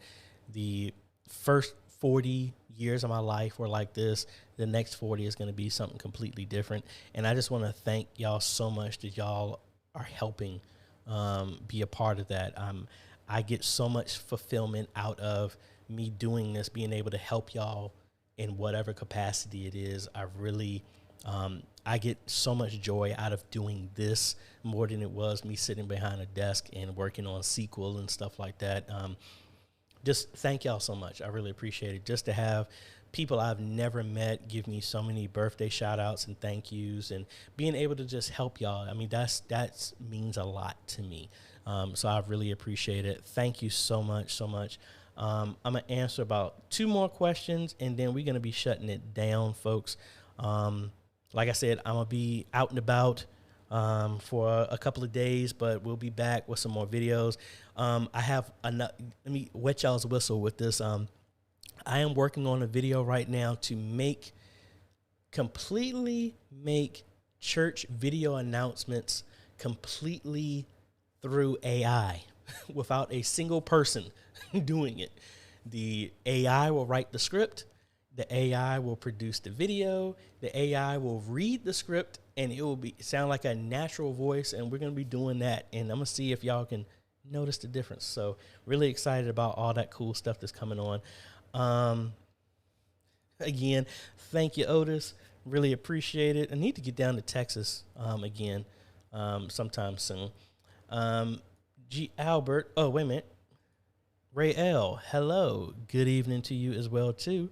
the first 40 years of my life were like this. The next 40 is going to be something completely different. And I just want to thank y'all so much that y'all are helping be a part of that. I get so much fulfillment out of me doing this, being able to help y'all in whatever capacity it is. I really I get so much joy out of doing this more than it was me sitting behind a desk and working on SQL and stuff like that. Just thank y'all so much. I really appreciate it. Just to have people I've never met give me so many birthday shout outs and thank yous, and being able to just help y'all. I mean, that means a lot to me. So I really appreciate it. Thank you so much, so much. I'm going to answer about 2 more questions, and then we're going to be shutting it down, folks. Like I said, I'm going to be out and about for a couple of days, but we'll be back with some more videos. I have enough. Let me wet y'all's whistle with this. I am working on a video right now to completely make church video announcements completely through AI without a single person doing it. The AI will write the script. The AI will produce the video. The AI will read the script, and it will sound like a natural voice, and we're going to be doing that. And I'm going to see if y'all can notice the difference. So really excited about all that cool stuff that's coming on. Again, thank you, Otis. Really appreciate it. I need to get down to Texas again sometime soon. G. Albert. Oh, wait a minute. Ray L. Hello. Good evening to you as well, too.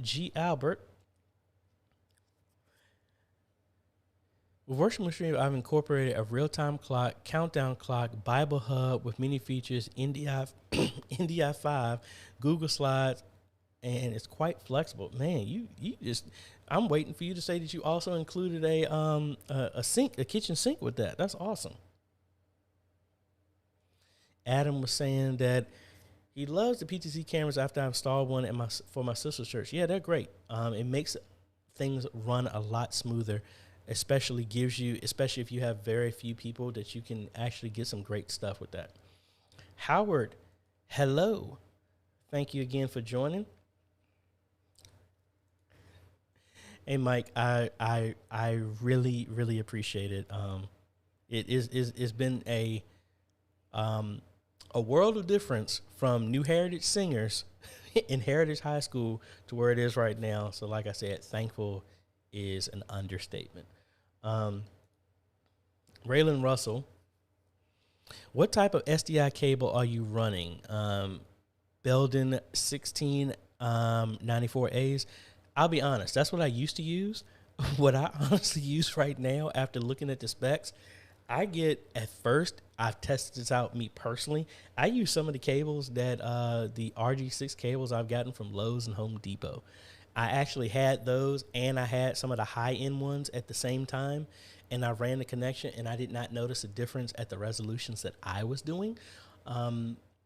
G. Albert. With Worship Stream, I've incorporated a real-time clock, countdown clock, Bible Hub with many features, NDI 5, Google Slides, and it's quite flexible. Man, you just, I'm waiting for you to say that you also included a sink, a kitchen sink with that. That's awesome. Adam was saying that he loves the PTC cameras after I installed one for my sister's church. Yeah, they're great. It makes things run a lot smoother, especially if you have very few people, that you can actually get some great stuff with that. Howard, hello. Thank you again for joining. Hey, Mike, I really, really appreciate it. It's been a world of difference from New Heritage Singers in Heritage High School to where it is right now. So like I said, thankful is an understatement. Raylan Russell, what type of SDI cable are you running? Belden 1694As. I'll be honest, that's what I used to use. What I honestly use right now, after looking at the specs, I've tested this out me personally. I use some of the cables that the RG6 cables I've gotten from Lowe's and Home Depot. I actually had those, and I had some of the high-end ones at the same time, and I ran the connection, and I did not notice a difference at the resolutions that I was doing.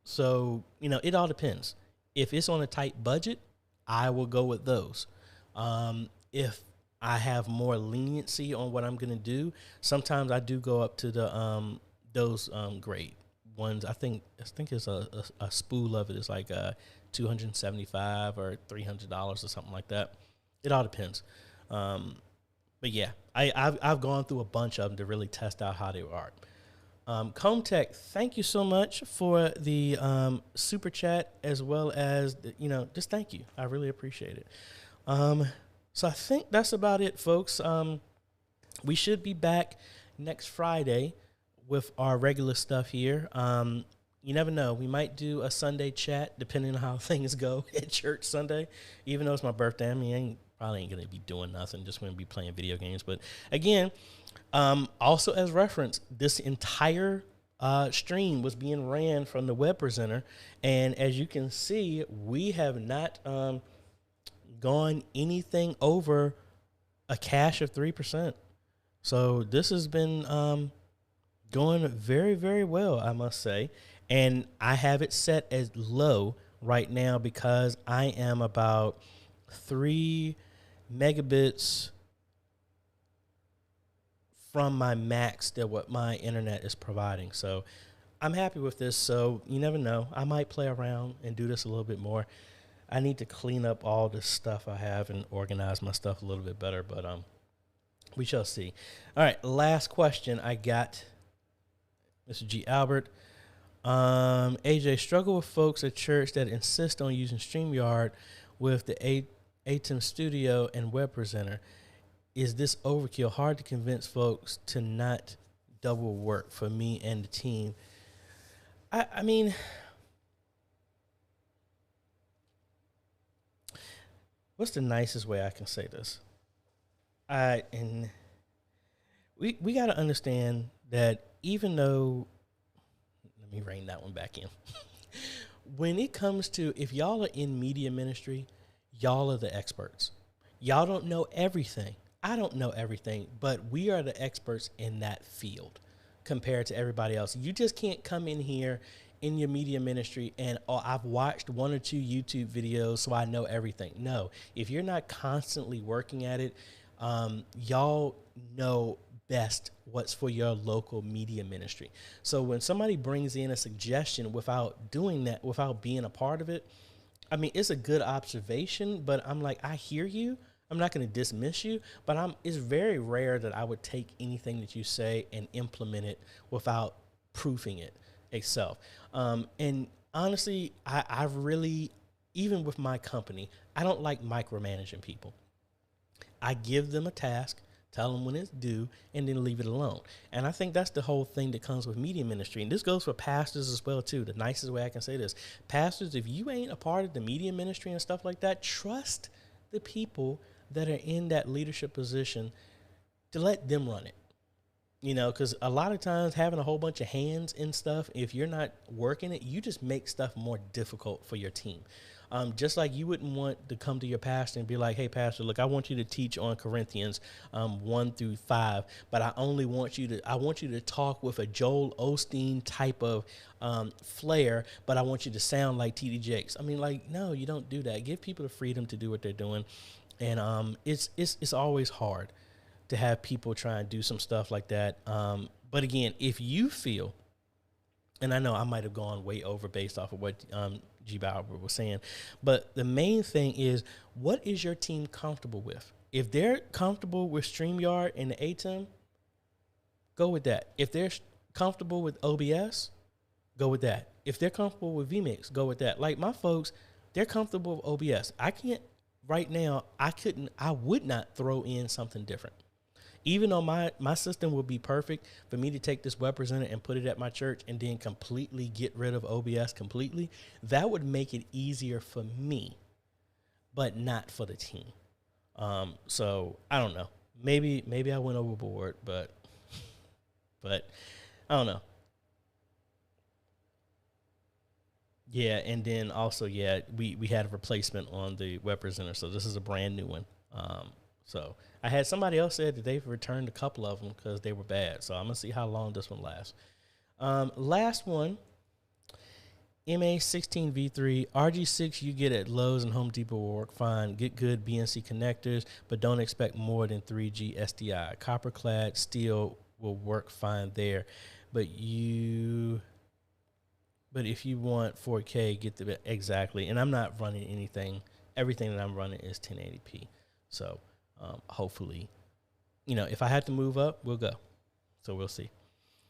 So, it all depends. If it's on a tight budget, I will go with those. If I have more leniency on what I'm going to do, sometimes I do go up to the those great ones. I think it's a spool of it is like $275 or $300 or something like that. It all depends. But yeah, I've gone through a bunch of them to really test out how they are. Comtech, thank you so much for the super chat, as well as just thank you. I really appreciate it. So I think that's about it, folks. We should be back next Friday with our regular stuff here. You never know. We might do a Sunday chat, depending on how things go at church Sunday. Even though it's my birthday, I mean, probably ain't going to be doing nothing. Just going to be playing video games. But again, also as reference, this entire stream was being ran from the web presenter. And as you can see, we have not gone anything over a cash of 3%. So this has been going very, very well, I must say. And I have it set as low right now because I am about 3 megabits from my max that what my internet is providing. So I'm happy with this. So you never know. I might play around and do this a little bit more. I need to clean up all this stuff I have and organize my stuff a little bit better, but we shall see. All right, last question I got, Mr. G. Albert. AJ, struggle with folks at church that insist on using StreamYard with the ATEM Studio and web presenter. is this overkill? Hard to convince folks to not double work for me and the team. I mean, what's the nicest way I can say this? And we got to understand that even though, let me rein that one back in. When it comes to, if y'all are in media ministry, y'all are the experts. Y'all don't know everything. I don't know everything, but we are the experts in that field compared to everybody else. You just can't come in here in your media ministry and, oh, I've watched 1 or 2 YouTube videos, so I know everything. No, if you're not constantly working at it, y'all know best what's for your local media ministry. So when somebody brings in a suggestion without doing that, without being a part of it, I mean, it's a good observation, but I'm like, I hear you. I'm not going to dismiss you, but it's very rare that I would take anything that you say and implement it without proofing it itself. And honestly, I really, even with my company, I don't like micromanaging people. I give them a task, tell them when it's due, and then leave it alone. And I think that's the whole thing that comes with media ministry. And this goes for pastors as well, too. The nicest way I can say this. Pastors, if you ain't a part of the media ministry and stuff like that, trust the people that are in that leadership position to let them run it. You know, because a lot of times having a whole bunch of hands in stuff, if you're not working it, you just make stuff more difficult for your team. Just like you wouldn't want to come to your pastor and be like, hey, pastor, look, I want you to teach on Corinthians 1-5, but I want you to talk with a Joel Osteen type of flair, but I want you to sound like TD Jakes. I mean, like, no, you don't do that. Give people the freedom to do what they're doing. And it's always hard to have people try and do some stuff like that. But again, if you feel, and I know I might have gone way over based off of what G. Bauer was saying, but the main thing is, what is your team comfortable with? If they're comfortable with StreamYard and the ATEM, go with that. If they're comfortable with OBS, go with that. If they're comfortable with vMix, go with that. Like my folks, they're comfortable with OBS. I can't right now. I would not throw in something different. Even though my system would be perfect for me to take this web presenter and put it at my church and then completely get rid of OBS completely, that would make it easier for me, but not for the team. So I don't know. Maybe I went overboard, but I don't know. Yeah, and then also, yeah, we had a replacement on the web presenter, so this is a brand new one. So I had somebody else said that they've returned a couple of them because they were bad. So I'm going to see how long this one lasts. Last one, MA16V3, RG6 you get at Lowe's and Home Depot will work fine. Get good BNC connectors, but don't expect more than 3G SDI. Copper-clad steel will work fine there. But if you want 4K, get the exactly. And I'm not running anything. Everything that I'm running is 1080p. So hopefully, if I had to move up, we'll go. So we'll see.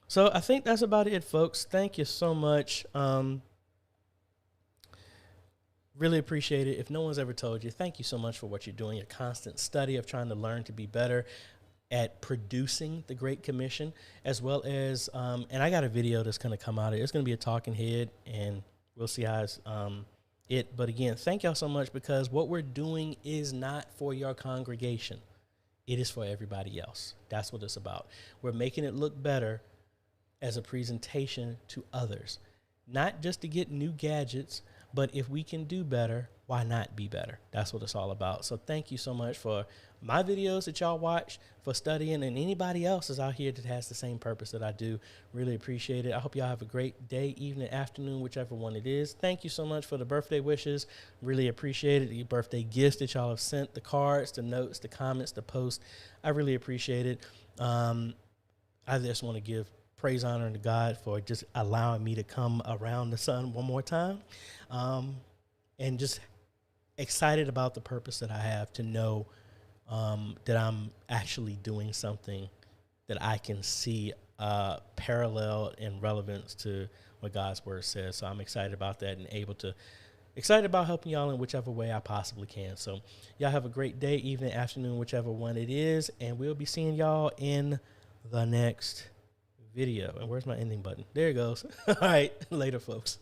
So I think that's about it, folks. Thank you so much. Really appreciate it. If no one's ever told you, thank you so much for what you're doing, your constant study of trying to learn to be better at producing the Great Commission, as well as, and I got a video that's going to come out. It's going to be a talking head, and we'll see how it's But again, thank y'all so much, because what we're doing is not for your congregation. It is for everybody else. That's what it's about. We're making it look better as a presentation to others, not just to get new gadgets, but if we can do better, why not be better? That's what it's all about. So thank you so much for my videos that y'all watch, for studying, and anybody else is out here that has the same purpose that I do. Really appreciate it. I hope y'all have a great day, evening, afternoon, whichever one it is. Thank you so much for the birthday wishes. Really appreciate it. The birthday gifts that y'all have sent, the cards, the notes, the comments, the posts. I really appreciate it. I just want to give praise, honor to God for just allowing me to come around the sun one more time. And just excited about the purpose that I have to know that I'm actually doing something that I can see parallel in relevance to what God's word says. So I'm excited about that and able to excited about helping y'all in whichever way I possibly can. So y'all have a great day, evening, afternoon, whichever one it is. And we'll be seeing y'all in the next video. And where's my ending button? There it goes. All right. Later, folks.